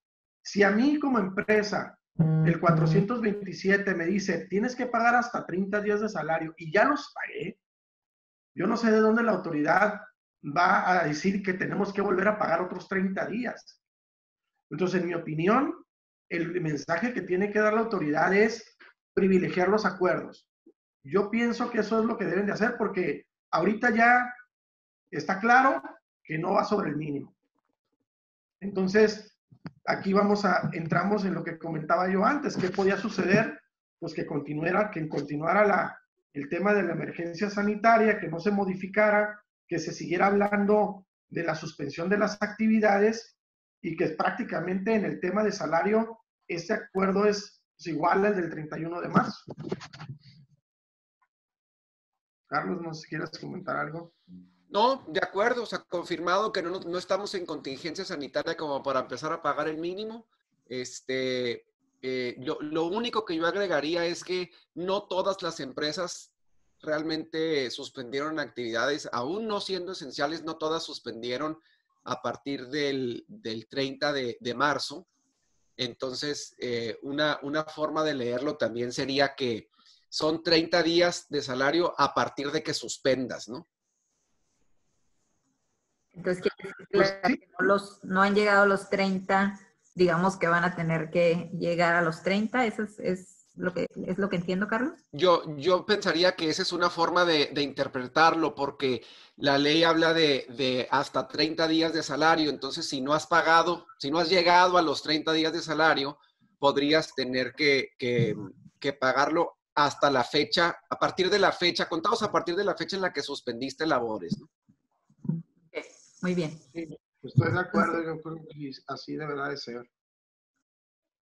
Si a mí como empresa el 427 me dice, tienes que pagar hasta 30 días de salario y ya los pagué, yo no sé de dónde la autoridad va a decir que tenemos que volver a pagar otros 30 días. Entonces, en mi opinión, el mensaje que tiene que dar la autoridad es privilegiar los acuerdos. Yo pienso que eso es lo que deben de hacer porque ahorita ya está claro que no va sobre el mínimo. Entonces, aquí entramos en lo que comentaba yo antes, ¿qué podía suceder? Pues que continuara el tema de la emergencia sanitaria, que no se modificara, que se siguiera hablando de la suspensión de las actividades y que prácticamente en el tema de salario, este acuerdo es igual al del 31 de marzo. Carlos, no sé si quieres comentar algo. No, de acuerdo, o sea, confirmado que no estamos en contingencia sanitaria como para empezar a pagar el mínimo. Lo único que yo agregaría es que no todas las empresas realmente suspendieron actividades, aún no siendo esenciales, no todas suspendieron a partir del 30 de marzo. Entonces, una forma de leerlo también sería que son 30 días de salario a partir de que suspendas, ¿no? Entonces, quiere decir que no han llegado a los 30, digamos que van a tener que llegar a los 30, ¿eso es lo que entiendo, Carlos? Yo pensaría que esa es una forma de interpretarlo, porque la ley habla de hasta 30 días de salario, entonces si no has pagado, si no has llegado a los 30 días de salario, podrías tener que pagarlo hasta la fecha, a partir de la fecha, contados a partir de la fecha en la que suspendiste labores, ¿no? Okay, muy bien. Sí, estoy de acuerdo, yo creo que así deberá de ser.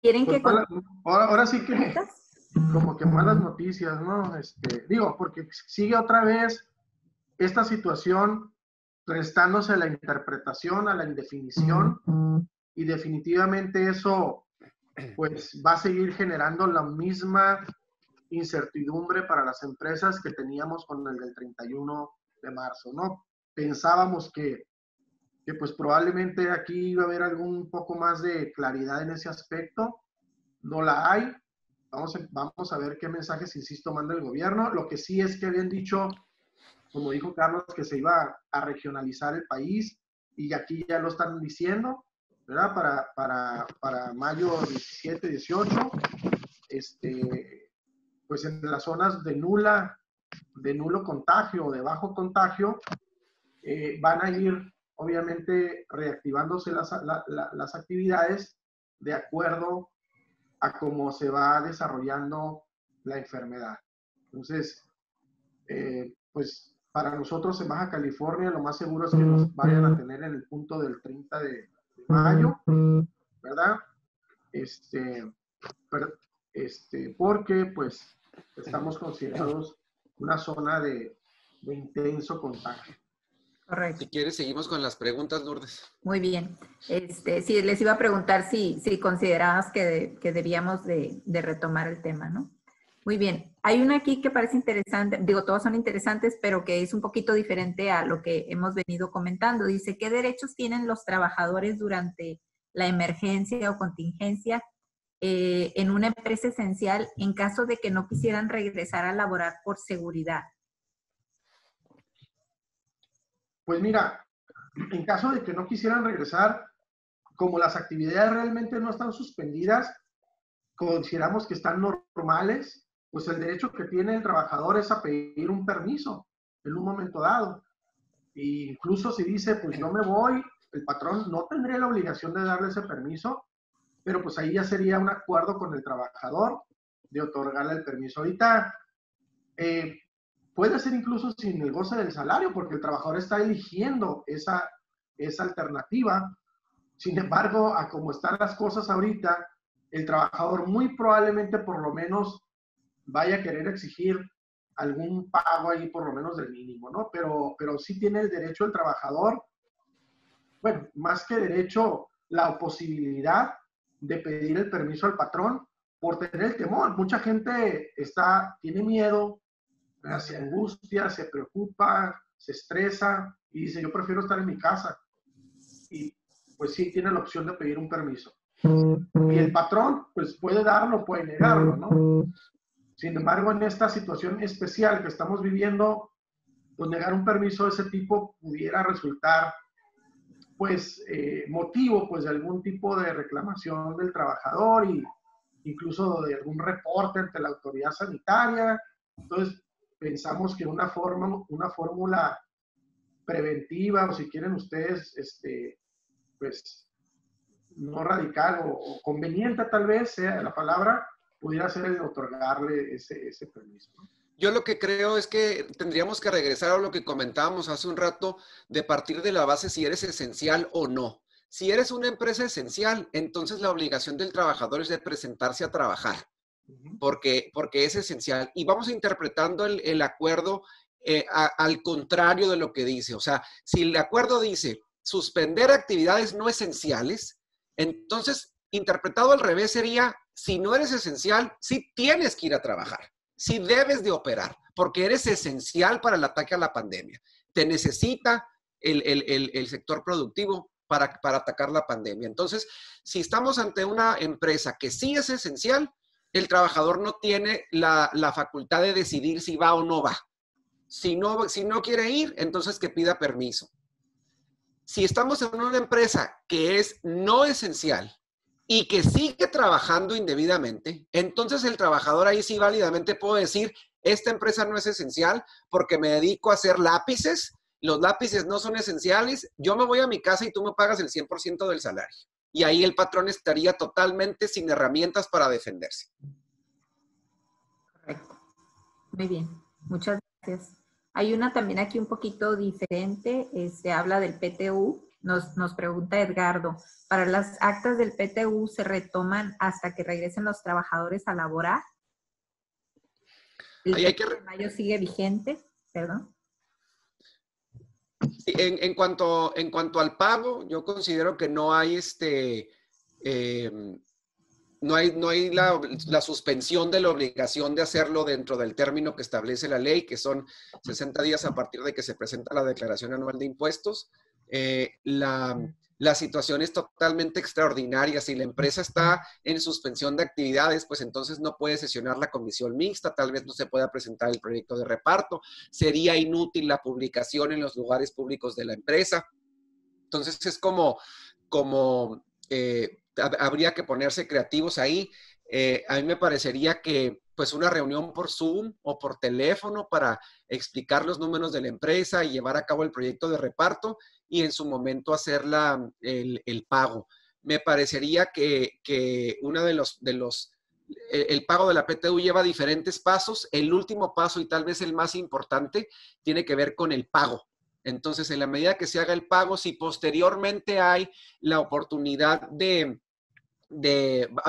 ¿Quieren pues que ahora sí que como que malas noticias, ¿no? Digo, porque sigue otra vez esta situación prestándose a la interpretación, a la indefinición, y definitivamente eso pues va a seguir generando la misma incertidumbre para las empresas que teníamos con el del 31 de marzo, ¿no? Pensábamos que pues probablemente aquí iba a haber algún poco más de claridad en ese aspecto. No la hay. Vamos a ver qué mensajes, insisto, manda el gobierno. Lo que sí es que habían dicho, como dijo Carlos, que se iba a regionalizar el país y aquí ya lo están diciendo, ¿verdad? Para mayo 17, 18, pues en las zonas de nulo contagio o de bajo contagio, van a ir obviamente reactivándose las actividades de acuerdo a cómo se va desarrollando la enfermedad. Entonces, pues para nosotros en Baja California lo más seguro es que nos vayan a tener en el punto del 30 de mayo, ¿verdad? Porque pues estamos considerados una zona de intenso contagio. Correcto. Si quieres, seguimos con las preguntas, Lourdes. Muy bien. Sí, les iba a preguntar si considerabas que debíamos de retomar el tema, ¿no? Muy bien. Hay una aquí que parece interesante, digo, todas son interesantes, pero que es un poquito diferente a lo que hemos venido comentando. Dice, ¿qué derechos tienen los trabajadores durante la emergencia o contingencia en una empresa esencial en caso de que no quisieran regresar a laborar por seguridad? Pues mira, en caso de que no quisieran regresar, como las actividades realmente no están suspendidas, consideramos que están normales, pues el derecho que tiene el trabajador es a pedir un permiso en un momento dado. E incluso si dice, pues yo me voy, el patrón no tendría la obligación de darle ese permiso, pero pues ahí ya sería un acuerdo con el trabajador de otorgarle el permiso. Ahorita puede ser incluso sin el goce del salario, porque el trabajador está eligiendo esa alternativa. Sin embargo, a como están las cosas ahorita, el trabajador muy probablemente por lo menos vaya a querer exigir algún pago ahí por lo menos del mínimo, ¿no? Pero sí tiene el derecho el trabajador, bueno, más que derecho, la posibilidad de pedir el permiso al patrón por tener el temor. Mucha gente tiene miedo, se angustia, se preocupa, se estresa y dice, yo prefiero estar en mi casa. Y pues sí tiene la opción de pedir un permiso. Y el patrón, pues puede darlo, puede negarlo, ¿no? Sin embargo, en esta situación especial que estamos viviendo, pues negar un permiso de ese tipo pudiera resultar, pues, motivo, pues, de algún tipo de reclamación del trabajador y incluso de algún reporte ante la autoridad sanitaria. Entonces, pensamos que una fórmula preventiva, o si quieren ustedes, pues, no radical o conveniente tal vez sea la palabra, pudiera ser el otorgarle ese permiso, ¿no? Yo lo que creo es que tendríamos que regresar a lo que comentábamos hace un rato, de partir de la base si eres esencial o no. Si eres una empresa esencial, entonces la obligación del trabajador es de presentarse a trabajar, porque es esencial. Y vamos interpretando el acuerdo al contrario de lo que dice. O sea, si el acuerdo dice suspender actividades no esenciales, entonces interpretado al revés sería, si no eres esencial, sí tienes que ir a trabajar. Sí debes de operar, porque eres esencial para el ataque a la pandemia. Te necesita el sector productivo para atacar la pandemia. Entonces, si estamos ante una empresa que sí es esencial, el trabajador no tiene la facultad de decidir si va o no va. Si no quiere ir, entonces que pida permiso. Si estamos en una empresa que es no esencial y que sigue trabajando indebidamente, entonces el trabajador ahí sí válidamente puede decir, esta empresa no es esencial porque me dedico a hacer lápices, los lápices no son esenciales, yo me voy a mi casa y tú me pagas el 100% del salario. Y ahí el patrón estaría totalmente sin herramientas para defenderse. Correcto. Muy bien, muchas gracias. Hay una también aquí un poquito diferente, se habla del PTU, nos pregunta Edgardo, ¿para las actas del PTU se retoman hasta que regresen los trabajadores a laborar? ¿El 1 de mayo sigue vigente? Perdón. Sí, en cuanto al pago, yo considero que no hay no hay la suspensión de la obligación de hacerlo dentro del término que establece la ley, que son 60 días a partir de que se presenta la declaración anual de impuestos. La situación es totalmente extraordinaria. Si la empresa está en suspensión de actividades, pues entonces no puede sesionar la comisión mixta, tal vez no se pueda presentar el proyecto de reparto, sería inútil la publicación en los lugares públicos de la empresa. Entonces es como habría que ponerse creativos ahí. A mí me parecería que pues una reunión por Zoom o por teléfono para explicar los números de la empresa y llevar a cabo el proyecto de reparto y en su momento hacer el pago. Me parecería que uno el pago de la PTU lleva diferentes pasos. El último paso y tal vez el más importante tiene que ver con el pago. Entonces, en la medida que se haga el pago, si posteriormente hay la oportunidad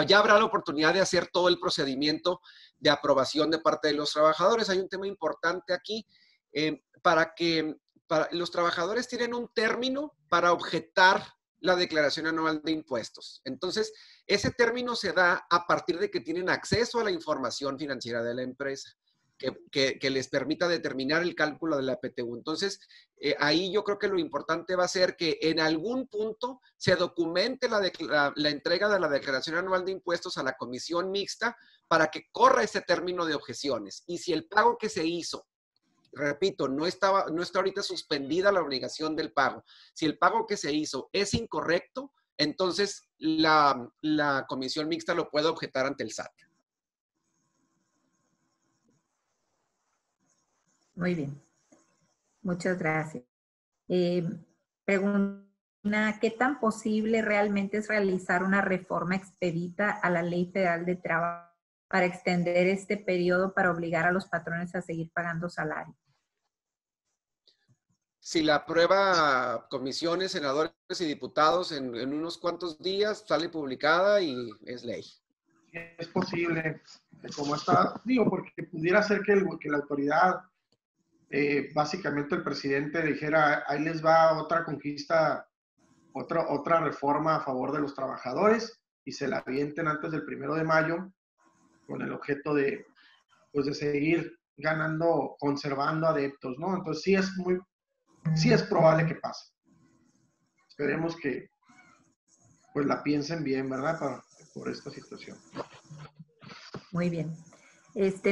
ya habrá la oportunidad de hacer todo el procedimiento de aprobación de parte de los trabajadores. Hay un tema importante aquí, para los trabajadores tienen un término para objetar la declaración anual de impuestos. Entonces, ese término se da a partir de que tienen acceso a la información financiera de la empresa, que les permita determinar el cálculo de la PTU. Entonces, ahí yo creo que lo importante va a ser que en algún punto se documente la entrega de la declaración anual de impuestos a la comisión mixta para que corra ese término de objeciones. Y si el pago que se hizo, repito, no está ahorita suspendida la obligación del pago, si el pago que se hizo es incorrecto, entonces la comisión mixta lo puede objetar ante el SAT. Muy bien, muchas gracias. Pregunta, ¿qué tan posible realmente es realizar una reforma expedita a la Ley Federal de Trabajo para extender este periodo para obligar a los patrones a seguir pagando salario? Si la aprueba comisiones, senadores y diputados en unos cuantos días, sale publicada y es ley. Es posible, como está, digo, porque pudiera ser que la autoridad, básicamente el presidente dijera, ahí les va otra conquista, otra reforma a favor de los trabajadores y se la avienten antes del 1 de mayo con el objeto de, pues, de seguir ganando, conservando adeptos, ¿no? Entonces sí es probable que pase. Esperemos que pues la piensen bien, ¿verdad? Por esta situación. Muy bien.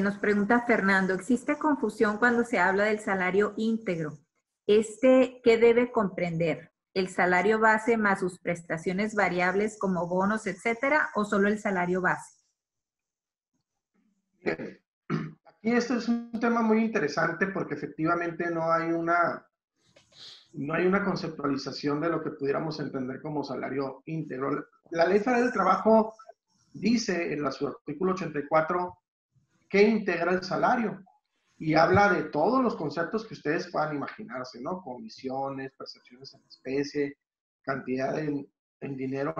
Nos pregunta Fernando, ¿existe confusión cuando se habla del salario íntegro? ¿Qué debe comprender? ¿El salario base más sus prestaciones variables como bonos, etcétera, o solo el salario base? Bien. Aquí este es un tema muy interesante porque efectivamente no hay una conceptualización de lo que pudiéramos entender como salario íntegro. La Ley Federal del Trabajo dice en su artículo 84 que integra el salario y habla de todos los conceptos que ustedes puedan imaginarse, ¿no? Comisiones, percepciones en especie, cantidad en dinero,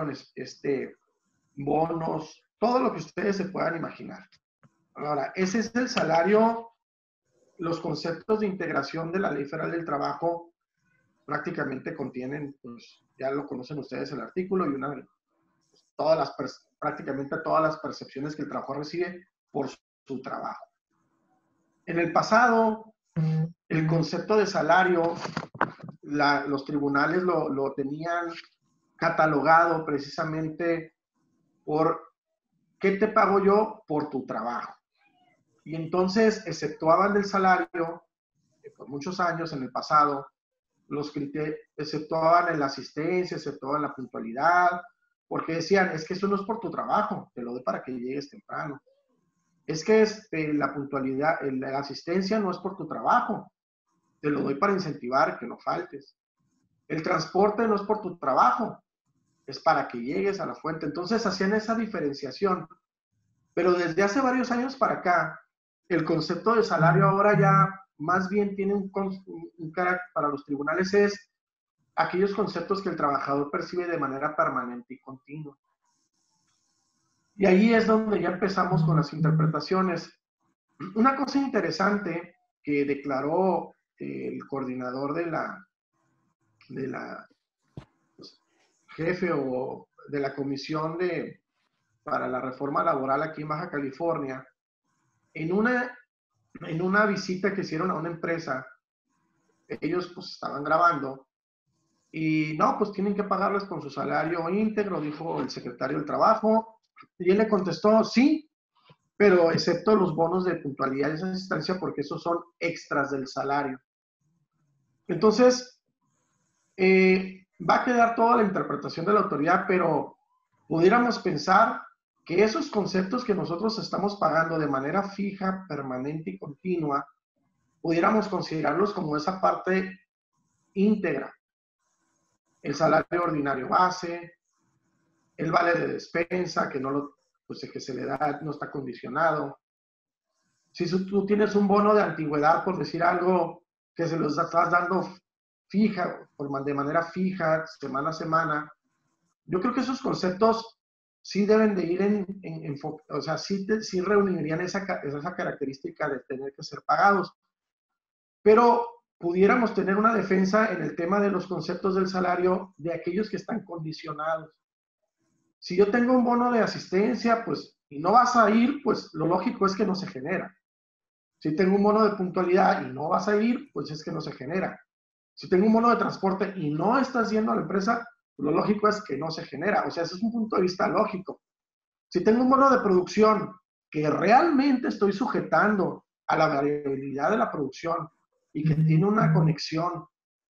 bonos, todo lo que ustedes se puedan imaginar. Ahora, ese es el salario. Los conceptos de integración de la Ley Federal del Trabajo prácticamente contienen, pues ya lo conocen ustedes el artículo y prácticamente todas las percepciones que el trabajador recibe por su trabajo. En el pasado, el concepto de salario, los tribunales lo tenían catalogado precisamente por ¿qué te pago yo por tu trabajo? Y entonces exceptuaban del salario, por muchos años en el pasado, los criterios exceptuaban en la asistencia, exceptuaban la puntualidad, porque decían, es que eso no es por tu trabajo, te lo doy para que llegues temprano. Es que la puntualidad, la asistencia no es por tu trabajo, te lo doy para incentivar que no faltes. El transporte no es por tu trabajo, es para que llegues a la fuente. Entonces hacían esa diferenciación. Pero desde hace varios años para acá, el concepto de salario ahora ya más bien tiene un carácter para los tribunales, es aquellos conceptos que el trabajador percibe de manera permanente y continua. Y ahí es donde ya empezamos con las interpretaciones. Una cosa interesante que declaró el coordinador de la jefe o de la comisión para la reforma laboral aquí en Baja California, en una visita que hicieron a una empresa, ellos pues estaban grabando y no, pues tienen que pagarles con su salario íntegro, dijo el secretario del Trabajo, y él le contestó, sí, pero excepto los bonos de puntualidad y asistencia porque esos son extras del salario. Entonces, va a quedar toda la interpretación de la autoridad, pero pudiéramos pensar que esos conceptos que nosotros estamos pagando de manera fija, permanente y continua, pudiéramos considerarlos como esa parte íntegra. El salario ordinario base, el vale de despensa, que se le da, no está condicionado. Si tú tienes un bono de antigüedad, por decir algo, que se los estás dando de manera fija, semana a semana, yo creo que esos conceptos sí deben de ir o sea, sí reunirían esa característica de tener que ser pagados. Pero pudiéramos tener una defensa en el tema de los conceptos del salario de aquellos que están condicionados. Si yo tengo un bono de asistencia, pues, y no vas a ir, pues lo lógico es que no se genera. Si tengo un bono de puntualidad y no vas a ir, pues es que no se genera. Si tengo un bono de transporte y no estás yendo a la empresa, lo lógico es que no se genera. O sea, ese es un punto de vista lógico. Si tengo un bono de producción que realmente estoy sujetando a la variabilidad de la producción y que tiene una conexión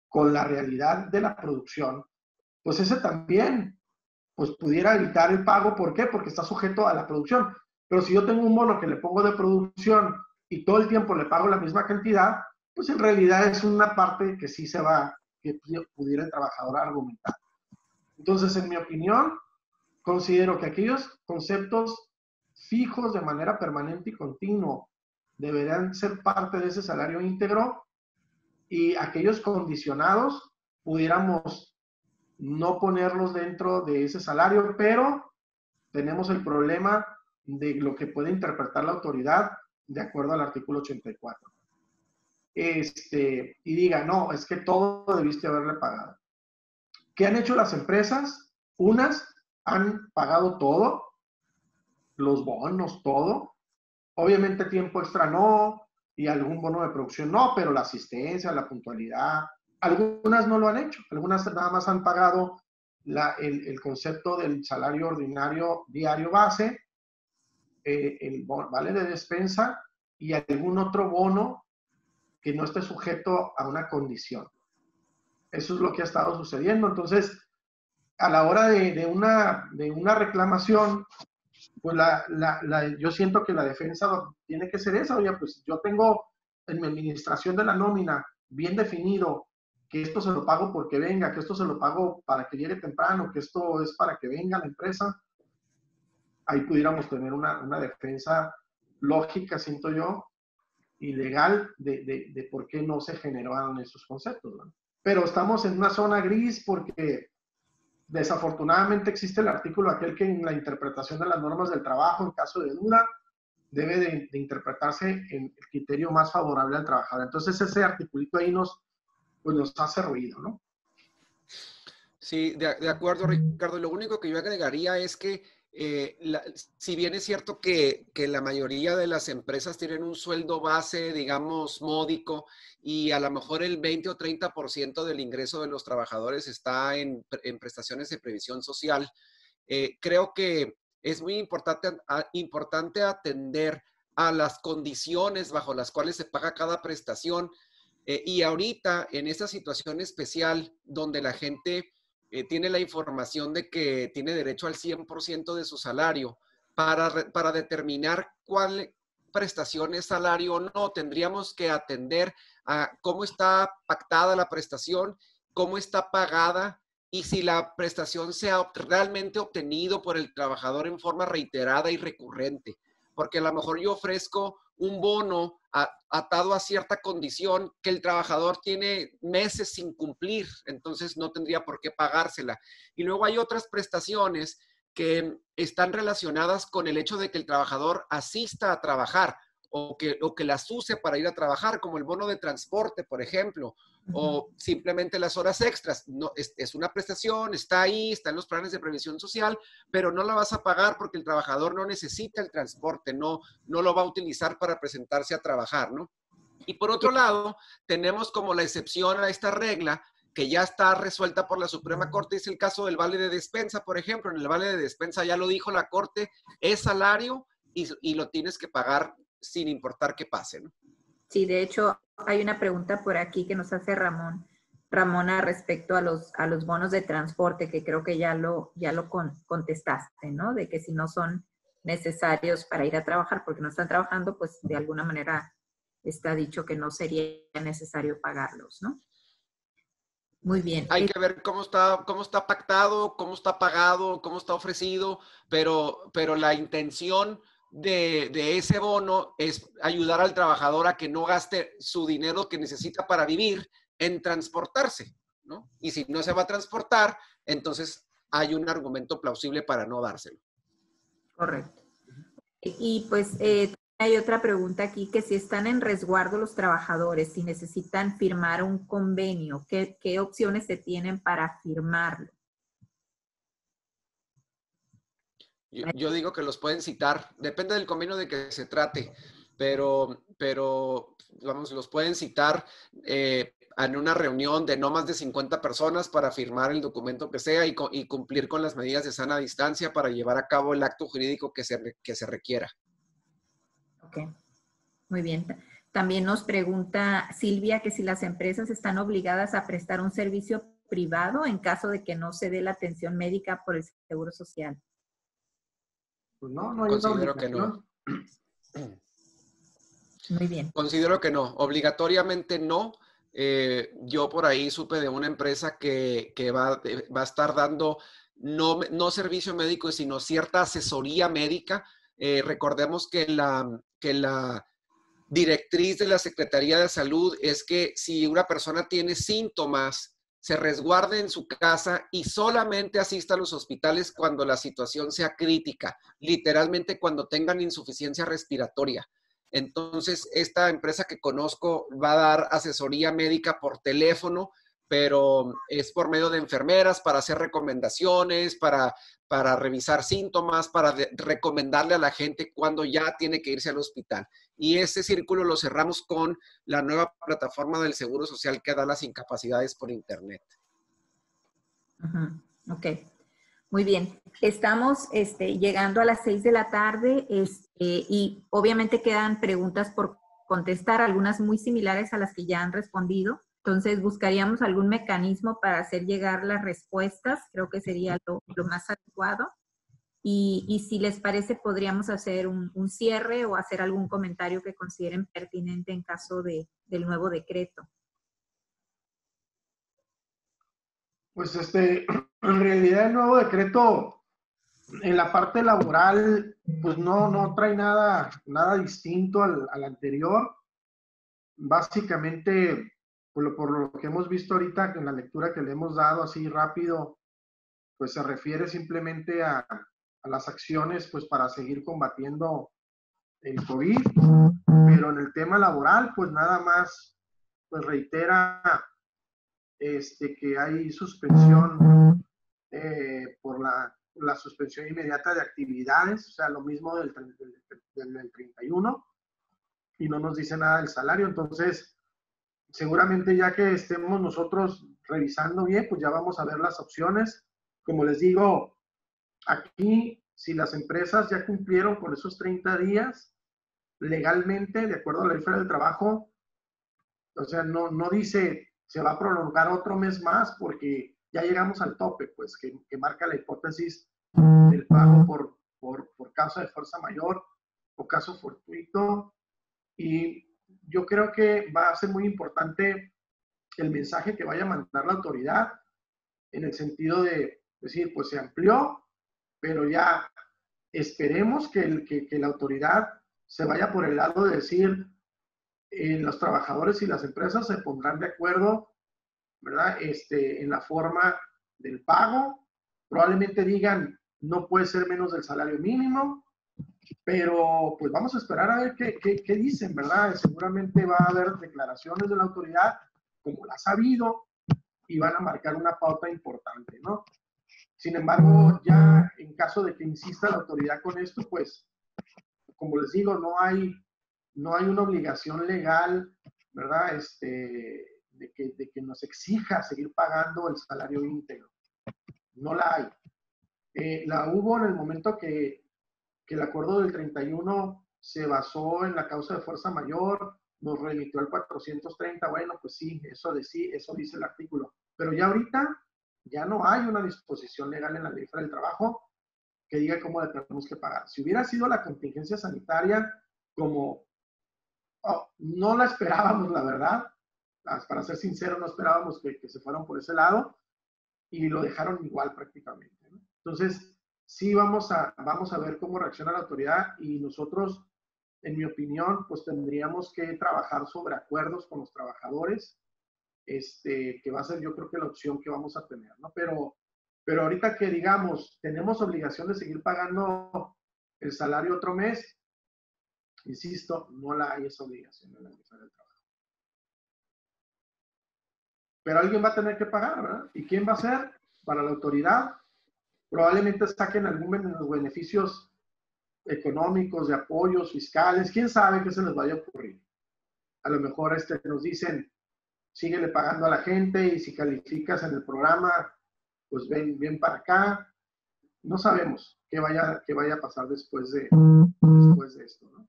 con la realidad de la producción, pues ese también pues pudiera evitar el pago. ¿Por qué? Porque está sujeto a la producción. Pero si yo tengo un bono que le pongo de producción y todo el tiempo le pago la misma cantidad, pues en realidad es una parte que sí que pudiera el trabajador argumentar. Entonces, en mi opinión, considero que aquellos conceptos fijos de manera permanente y continua deberían ser parte de ese salario íntegro y aquellos condicionados pudiéramos no ponerlos dentro de ese salario, pero tenemos el problema de lo que puede interpretar la autoridad de acuerdo al artículo 84. Y diga, no, es que todo debiste haberle pagado. ¿Qué han hecho las empresas? Unas han pagado todo, los bonos, todo. Obviamente tiempo extra no, y algún bono de producción no, pero la asistencia, la puntualidad, algunas no lo han hecho. Algunas nada más han pagado el concepto del salario ordinario diario base, el vale de despensa y algún otro bono que no esté sujeto a una condición. Eso es lo que ha estado sucediendo. Entonces, a la hora de una reclamación, pues yo siento que la defensa tiene que ser esa. Oye, pues yo tengo en mi administración de la nómina bien definido que esto se lo pago porque venga, que esto se lo pago para que llegue temprano, que esto es para que venga la empresa. Ahí pudiéramos tener una defensa lógica, siento yo, y legal de por qué no se generaron esos conceptos, ¿no? Pero estamos en una zona gris porque desafortunadamente existe el artículo aquel que en la interpretación de las normas del trabajo, en caso de duda, debe de interpretarse en el criterio más favorable al trabajador. Entonces ese articulito ahí nos hace ruido, ¿no? Sí, de acuerdo, Ricardo. Lo único que yo agregaría es que si bien es cierto que la mayoría de las empresas tienen un sueldo base, digamos, módico, y a lo mejor el 20 o 30% del ingreso de los trabajadores está en prestaciones de previsión social, creo que es muy importante atender a las condiciones bajo las cuales se paga cada prestación. Y ahorita, en esta situación especial donde la gente tiene la información de que tiene derecho al 100% de su salario, para determinar cuál prestación es salario o no, tendríamos que atender a cómo está pactada la prestación, cómo está pagada y si la prestación se ha realmente obtenido por el trabajador en forma reiterada y recurrente. Porque a lo mejor yo ofrezco un bono atado a cierta condición que el trabajador tiene meses sin cumplir, entonces no tendría por qué pagársela. Y luego hay otras prestaciones que están relacionadas con el hecho de que el trabajador asista a trabajar o que las use para ir a trabajar, como el bono de transporte, por ejemplo, o simplemente las horas extras. No, es una prestación, está ahí, está en los planes de previsión social, pero no la vas a pagar porque el trabajador no necesita el transporte, no lo va a utilizar para presentarse a trabajar, ¿no? Y por otro lado, tenemos como la excepción a esta regla que ya está resuelta por la Suprema Corte, es el caso del vale de despensa, por ejemplo. En el vale de despensa ya lo dijo la Corte, es salario y lo tienes que pagar sin importar qué pase, ¿no? Sí, de hecho, hay una pregunta por aquí que nos hace Ramona respecto a los bonos de transporte, que creo que ya lo contestaste, ¿no? De que si no son necesarios para ir a trabajar porque no están trabajando, pues de alguna manera está dicho que no sería necesario pagarlos, ¿no? Muy bien. Hay que ver cómo está pactado, cómo está pagado, cómo está ofrecido, pero la intención de ese bono es ayudar al trabajador a que no gaste su dinero que necesita para vivir en transportarse, ¿no? Y si no se va a transportar, entonces hay un argumento plausible para no dárselo. Correcto. Y pues hay otra pregunta aquí, que si están en resguardo los trabajadores, si necesitan firmar un convenio, ¿qué opciones se tienen para firmarlo? Yo digo que los pueden citar, depende del convenio de que se trate, pero vamos, los pueden citar en una reunión de no más de 50 personas para firmar el documento que sea y cumplir con las medidas de sana distancia para llevar a cabo el acto jurídico que se requiera. Ok, muy bien. También nos pregunta Silvia que si las empresas están obligadas a prestar un servicio privado en caso de que no se dé la atención médica por el Seguro Social. Pues no hay Considero que no. Muy bien. Considero que no, obligatoriamente no. Yo por ahí supe de una empresa que va a estar dando no servicio médico, sino cierta asesoría médica. Recordemos que la directriz de la Secretaría de Salud es que si una persona tiene síntomas, se resguarde en su casa y solamente asista a los hospitales cuando la situación sea crítica, literalmente cuando tengan insuficiencia respiratoria. Entonces, esta empresa que conozco va a dar asesoría médica por teléfono, pero es por medio de enfermeras para hacer recomendaciones, para revisar síntomas, para recomendarle a la gente cuándo ya tiene que irse al hospital. Y ese círculo lo cerramos con la nueva plataforma del Seguro Social que da las incapacidades por internet. Ok, muy bien. Estamos llegando a las 6 de la tarde y obviamente quedan preguntas por contestar, algunas muy similares a las que ya han respondido. Entonces, buscaríamos algún mecanismo para hacer llegar las respuestas. Creo que sería lo más adecuado. Y si les parece, podríamos hacer un cierre o hacer algún comentario que consideren pertinente en caso del nuevo decreto. Pues en realidad el nuevo decreto en la parte laboral, pues no trae nada distinto al anterior. Básicamente, por lo que hemos visto ahorita en la lectura que le hemos dado así rápido, pues se refiere simplemente a las acciones pues para seguir combatiendo el COVID, pero en el tema laboral, pues nada más pues reitera que hay suspensión por la suspensión inmediata de actividades, o sea, lo mismo del 31, y no nos dice nada del salario. Entonces, seguramente ya que estemos nosotros revisando bien, pues ya vamos a ver las opciones. Como les digo, aquí, si las empresas ya cumplieron con esos 30 días, legalmente, de acuerdo a la ley federal del trabajo, o sea, no dice se va a prolongar otro mes más porque ya llegamos al tope, pues, que marca la hipótesis del pago por causa de fuerza mayor o caso fortuito. Y yo creo que va a ser muy importante el mensaje que vaya a mandar la autoridad en el sentido de decir, pues se amplió, pero ya esperemos que la autoridad se vaya por el lado de decir, los trabajadores y las empresas se pondrán de acuerdo, ¿verdad? En la forma del pago. Probablemente digan, no puede ser menos del salario mínimo, pero pues vamos a esperar a ver qué dicen, ¿verdad? Seguramente va a haber declaraciones de la autoridad, como las ha habido, y van a marcar una pauta importante, ¿no? Sin embargo, ya en caso de que insista la autoridad con esto, pues, como les digo, no hay una obligación legal, ¿verdad? De que nos exija seguir pagando el salario íntegro. No la hay. La hubo en el momento que el acuerdo del 31 se basó en la causa de fuerza mayor, nos remitió al 430, bueno, pues sí, eso dice el artículo. Pero ya ahorita ya no hay una disposición legal en la ley federal del trabajo que diga cómo le tenemos que pagar. Si hubiera sido la contingencia sanitaria, como no la esperábamos, la verdad, para ser sincero, no esperábamos que se fueran por ese lado y lo dejaron igual prácticamente, ¿no? Entonces, sí vamos a ver cómo reacciona la autoridad y nosotros, en mi opinión, pues tendríamos que trabajar sobre acuerdos con los trabajadores, que va a ser yo creo que la opción que vamos a tener, ¿no? Pero ahorita que digamos, tenemos obligación de seguir pagando el salario otro mes, insisto, no la hay esa obligación en la ley del trabajo. Pero alguien va a tener que pagar, ¿verdad? ¿Y quién va a ser? Para la autoridad, probablemente saquen algunos beneficios económicos, de apoyos fiscales, quién sabe qué se les vaya a ocurrir. A lo mejor nos dicen, síguele pagando a la gente y si calificas en el programa, pues ven para acá. No sabemos qué vaya a pasar después de esto, ¿no?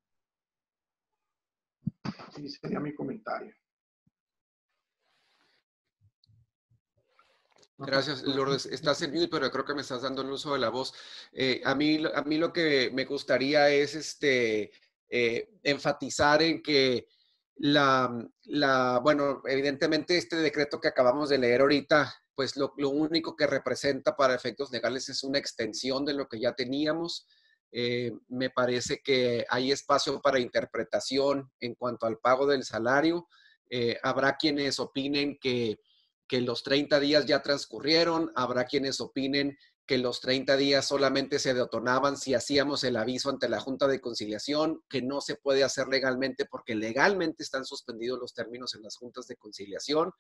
Sí, sería mi comentario. Gracias, Lourdes. Estás en mute, pero creo que me estás dando el uso de la voz. A mí lo que me gustaría es enfatizar en que bueno, evidentemente este decreto que acabamos de leer ahorita, pues lo único que representa para efectos legales es una extensión de lo que ya teníamos. Me parece que hay espacio para interpretación en cuanto al pago del salario. Habrá quienes opinen que los 30 días ya transcurrieron, habrá quienes opinen que los 30 días solamente se detonaban si hacíamos el aviso ante la Junta de Conciliación, que no se puede hacer legalmente porque legalmente están suspendidos los términos en las juntas de conciliación.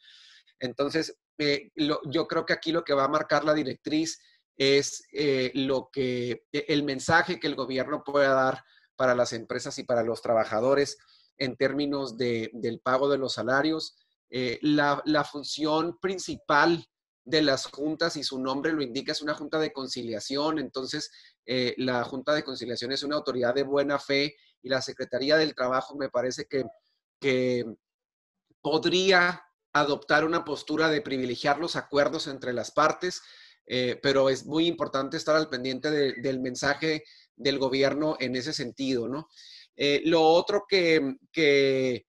Entonces, yo creo que aquí lo que va a marcar la directriz es el mensaje que el gobierno pueda dar para las empresas y para los trabajadores en términos del pago de los salarios. La función principal de las juntas, y su nombre lo indica, es una junta de conciliación. Entonces, la Junta de Conciliación es una autoridad de buena fe, y la Secretaría del Trabajo me parece que podría adoptar una postura de privilegiar los acuerdos entre las partes, pero es muy importante estar al pendiente del mensaje del gobierno en ese sentido, ¿no? Lo otro que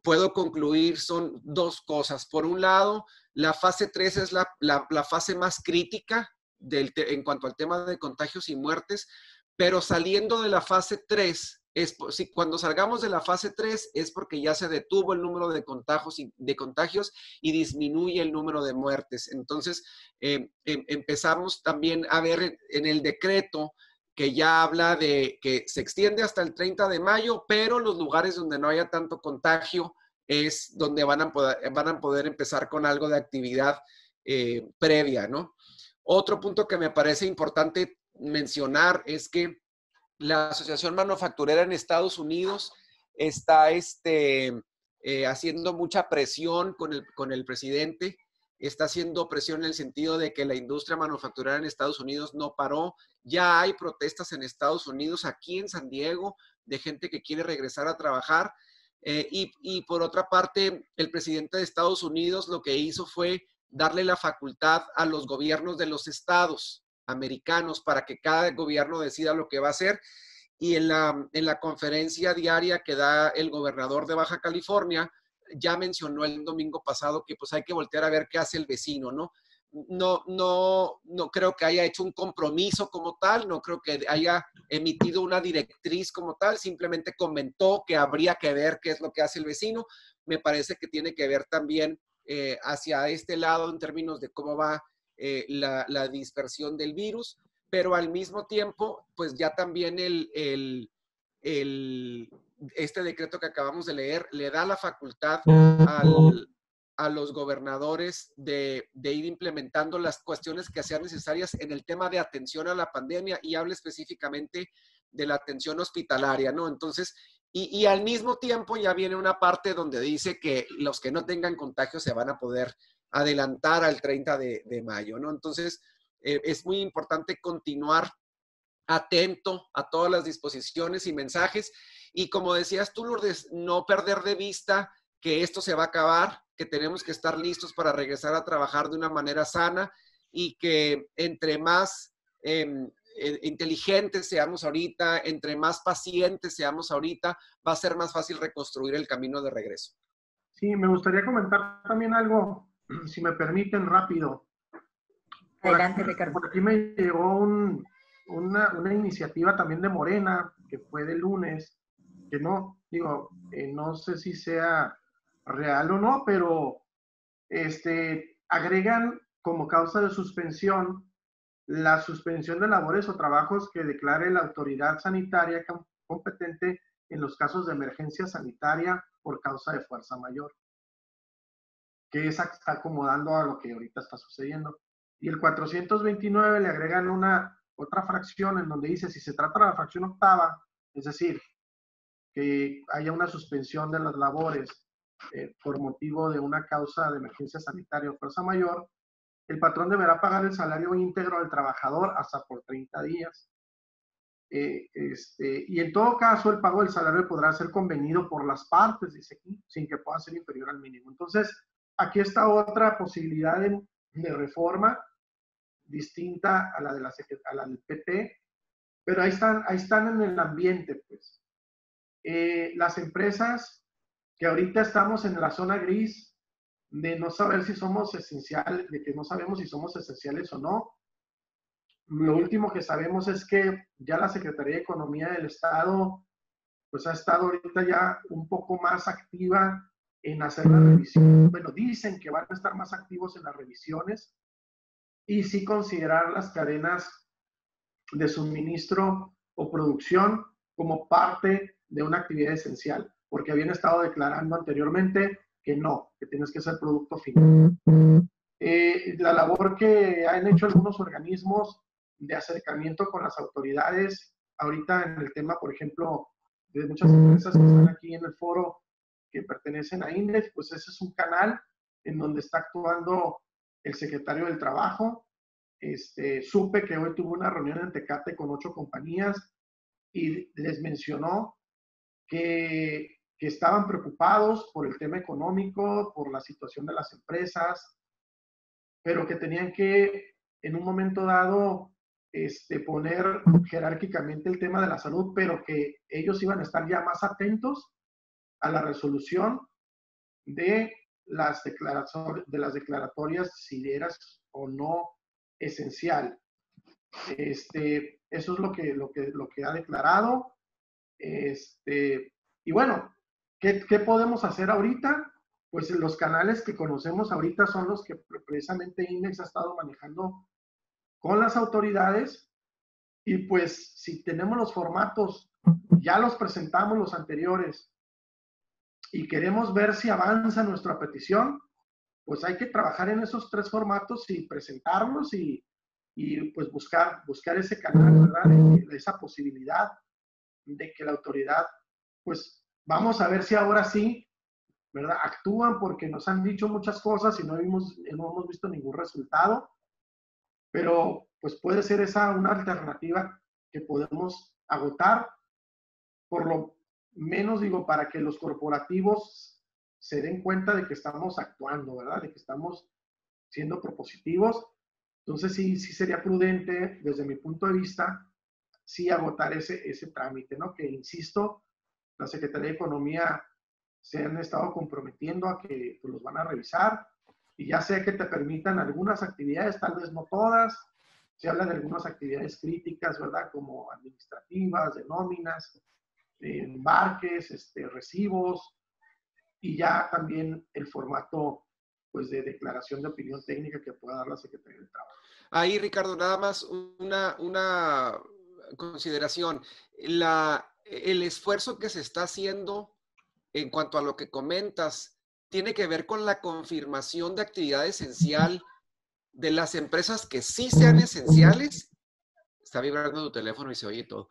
puedo concluir son dos cosas. Por un lado, la fase 3 es la fase más crítica en cuanto al tema de contagios y muertes, pero saliendo de la fase 3, cuando salgamos de la fase 3 es porque ya se detuvo el número de contagios y disminuye el número de muertes. Entonces, empezamos también a ver en el decreto que ya habla de que se extiende hasta el 30 de mayo, pero los lugares donde no haya tanto contagio es donde van a poder empezar con algo de actividad previa, ¿no? Otro punto que me parece importante mencionar es que la Asociación Manufacturera en Estados Unidos está haciendo mucha presión con el presidente. Está haciendo presión en el sentido de que la industria manufacturera en Estados Unidos no paró. Ya hay protestas en Estados Unidos, aquí en San Diego, de gente que quiere regresar a trabajar. Y por otra parte, el presidente de Estados Unidos lo que hizo fue darle la facultad a los gobiernos de los estados americanos para que cada gobierno decida lo que va a hacer. Y en la conferencia diaria que da el gobernador de Baja California, ya mencionó el domingo pasado que pues hay que voltear a ver qué hace el vecino, ¿no? No creo que haya hecho un compromiso como tal, no creo que haya emitido una directriz como tal, simplemente comentó que habría que ver qué es lo que hace el vecino. Me parece que tiene que ver también hacia este lado en términos de cómo va la dispersión del virus, pero al mismo tiempo, pues ya también este decreto que acabamos de leer le da la facultad a los gobernadores de ir implementando las cuestiones que sean necesarias en el tema de atención a la pandemia, y habla específicamente de la atención hospitalaria, ¿no? Entonces, y al mismo tiempo ya viene una parte donde dice que los que no tengan contagio se van a poder adelantar al 30 de mayo, ¿no? Entonces, es muy importante continuar atento a todas las disposiciones y mensajes. Y como decías tú, Lourdes, no perder de vista que esto se va a acabar, que tenemos que estar listos para regresar a trabajar de una manera sana, y que entre más inteligentes seamos ahorita, entre más pacientes seamos ahorita, va a ser más fácil reconstruir el camino de regreso. Sí, me gustaría comentar también algo, si me permiten, rápido. Adelante, Ricardo. Por aquí me llegó una iniciativa también de Morena, que fue de lunes, que no, digo, no sé si sea real o no, pero agregan como causa de suspensión la suspensión de labores o trabajos que declare la autoridad sanitaria competente en los casos de emergencia sanitaria por causa de fuerza mayor, que esa está acomodando a lo que ahorita está sucediendo. Y el 429 le agregan otra fracción en donde dice, si se trata de la fracción octava, es decir, que haya una suspensión de las labores por motivo de una causa de emergencia sanitaria o fuerza mayor, el patrón deberá pagar el salario íntegro al trabajador hasta por 30 días. Y en todo caso, el pago del salario podrá ser convenido por las partes, dice aquí, sin que pueda ser inferior al mínimo. Entonces, aquí está otra posibilidad de reforma distinta a la del PT, pero ahí están en el ambiente, pues. Las empresas que ahorita estamos en la zona gris de no saber si somos esenciales, de que no sabemos si somos esenciales o no. Lo último que sabemos es que ya la Secretaría de Economía del Estado pues ha estado ahorita ya un poco más activa en hacer la revisión. Bueno, dicen que van a estar más activos en las revisiones y sí considerar las cadenas de suministro o producción como parte de una actividad esencial, porque habían estado declarando anteriormente que no, que tienes que ser producto final. La labor que han hecho algunos organismos de acercamiento con las autoridades, ahorita en el tema, por ejemplo, de muchas empresas que están aquí en el foro que pertenecen a INDEX, pues ese es un canal en donde está actuando el secretario del Trabajo. Supe que hoy tuvo una reunión en Tecate con 8 compañías y les mencionó que estaban preocupados por el tema económico, por la situación de las empresas, pero que tenían que, en un momento dado, poner jerárquicamente el tema de la salud, pero que ellos iban a estar ya más atentos a la resolución de las declaratorias si eras o no esencial. Eso es lo que ha declarado. Y bueno, ¿qué podemos hacer ahorita? Pues los canales que conocemos ahorita son los que precisamente INDEX ha estado manejando con las autoridades, y pues si tenemos los formatos, ya los presentamos los anteriores y queremos ver si avanza nuestra petición, pues hay que trabajar en esos 3 formatos y presentarlos y pues buscar ese canal, ¿verdad? Esa posibilidad de que la autoridad, pues vamos a ver si ahora sí, ¿verdad? Actúan, porque nos han dicho muchas cosas y no hemos visto ningún resultado, pero pues puede ser esa una alternativa que podemos agotar, por lo menos digo, para que los corporativos se den cuenta de que estamos actuando, ¿verdad? De que estamos siendo propositivos. Entonces sí sería prudente, desde mi punto de vista, sí agotar ese trámite, ¿no? Que, insisto, la Secretaría de Economía se han estado comprometiendo a que pues, los van a revisar, y ya sea que te permitan algunas actividades, tal vez no todas. Se habla de algunas actividades críticas, ¿verdad? Como administrativas, de nóminas, de embarques, recibos, y ya también el formato, pues, de declaración de opinión técnica que pueda dar la Secretaría del Trabajo. Ahí, Ricardo, nada más una consideración. El esfuerzo que se está haciendo en cuanto a lo que comentas tiene que ver con la confirmación de actividad esencial de las empresas que sí sean esenciales. Está vibrando tu teléfono y se oye todo.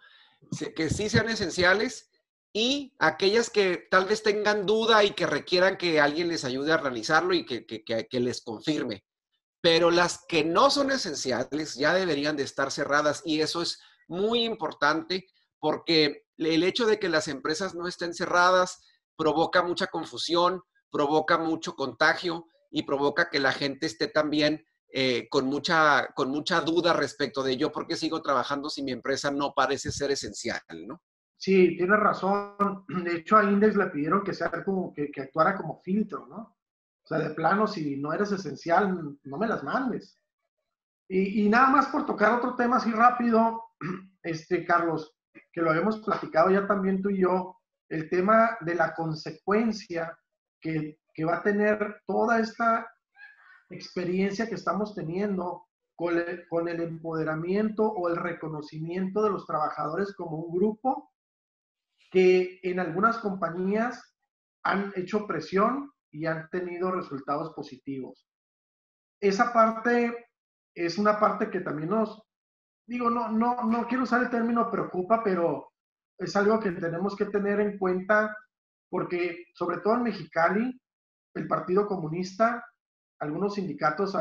Que sí sean esenciales, y aquellas que tal vez tengan duda y que requieran que alguien les ayude a realizarlo y que les confirme. Pero las que no son esenciales ya deberían de estar cerradas, y eso es muy importante, porque el hecho de que las empresas no estén cerradas provoca mucha confusión, provoca mucho contagio y provoca que la gente esté también con mucha duda respecto de yo por qué sigo trabajando si mi empresa no parece ser esencial, ¿no? Sí, tienes razón. De hecho, a Index le pidieron que actuara como filtro, ¿no? O sea, de plano, si no eres esencial, no me las mandes. Y nada más por tocar otro tema así rápido, Carlos, que lo habíamos platicado ya también tú y yo, el tema de la consecuencia que va a tener toda esta experiencia que estamos teniendo con el empoderamiento o el reconocimiento de los trabajadores como un grupo que en algunas compañías han hecho presión y han tenido resultados positivos. Esa parte es una parte que también no quiero usar el término preocupa, pero es algo que tenemos que tener en cuenta, porque sobre todo en Mexicali, el Partido Comunista, algunos sindicatos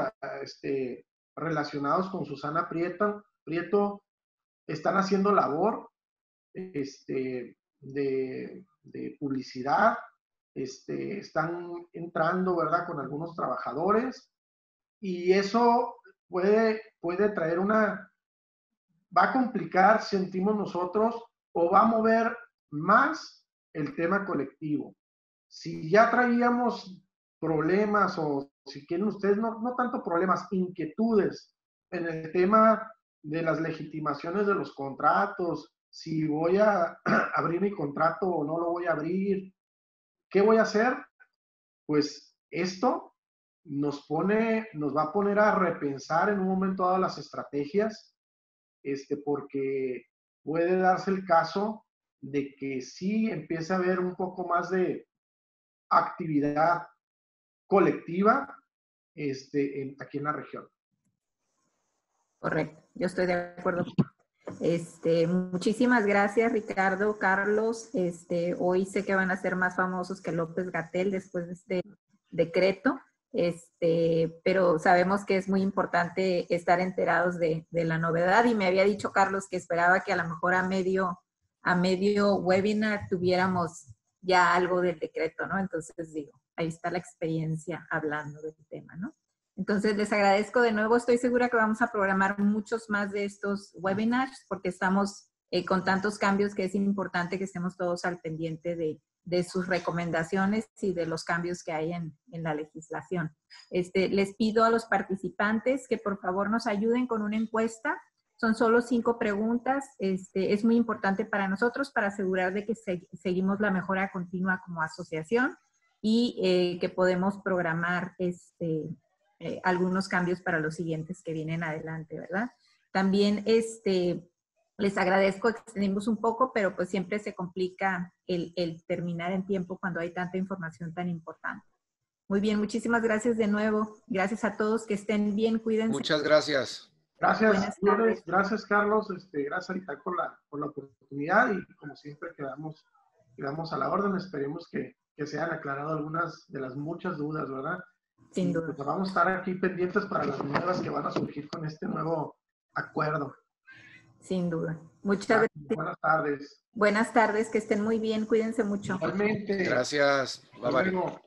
relacionados con Susana Prieto están haciendo labor de publicidad, están entrando, ¿verdad?, con algunos trabajadores, y eso puede traer va a complicar, sentimos nosotros, o va a mover más el tema colectivo. Si ya traíamos problemas, o si quieren ustedes, no tanto problemas, inquietudes en el tema de las legitimaciones de los contratos, si voy a abrir mi contrato o no lo voy a abrir, ¿qué voy a hacer? Pues esto nos va a poner a repensar en un momento dado las estrategias, porque puede darse el caso de que sí empiece a haber un poco más de actividad colectiva aquí en la región. Correcto, yo estoy de acuerdo. Muchísimas gracias, Ricardo, Carlos. Hoy sé que van a ser más famosos que López-Gatell después de este decreto. pero sabemos que es muy importante estar enterados de la novedad, y me había dicho Carlos que esperaba que a lo mejor a medio webinar tuviéramos ya algo del decreto, ¿no? Entonces digo, ahí está la experiencia hablando del tema, ¿no? Entonces les agradezco de nuevo, estoy segura que vamos a programar muchos más de estos webinars porque estamos con tantos cambios que es importante que estemos todos al pendiente de sus recomendaciones y de los cambios que hay en la legislación. Les pido a los participantes que por favor nos ayuden con una encuesta. Son solo 5 preguntas. Es muy importante para nosotros para asegurar de que seguimos la mejora continua como asociación y que podemos programar algunos cambios para los siguientes que vienen adelante, ¿verdad? También les agradezco, extendimos un poco, pero pues siempre se complica el terminar en tiempo cuando hay tanta información tan importante. Muy bien, muchísimas gracias de nuevo. Gracias a todos, que estén bien, cuídense. Muchas gracias. Gracias, Lourdes, gracias, Carlos. Gracias, Aritac, por la oportunidad y como siempre quedamos a la orden. Esperemos que se hayan aclarado algunas de las muchas dudas, ¿verdad? Sin duda. Pues vamos a estar aquí pendientes para las nuevas que van a surgir con este nuevo acuerdo. Sin duda. Muchas gracias. Buenas tardes. Buenas tardes, que estén muy bien, cuídense mucho. Igualmente. Gracias. Bye, bye. Hasta luego.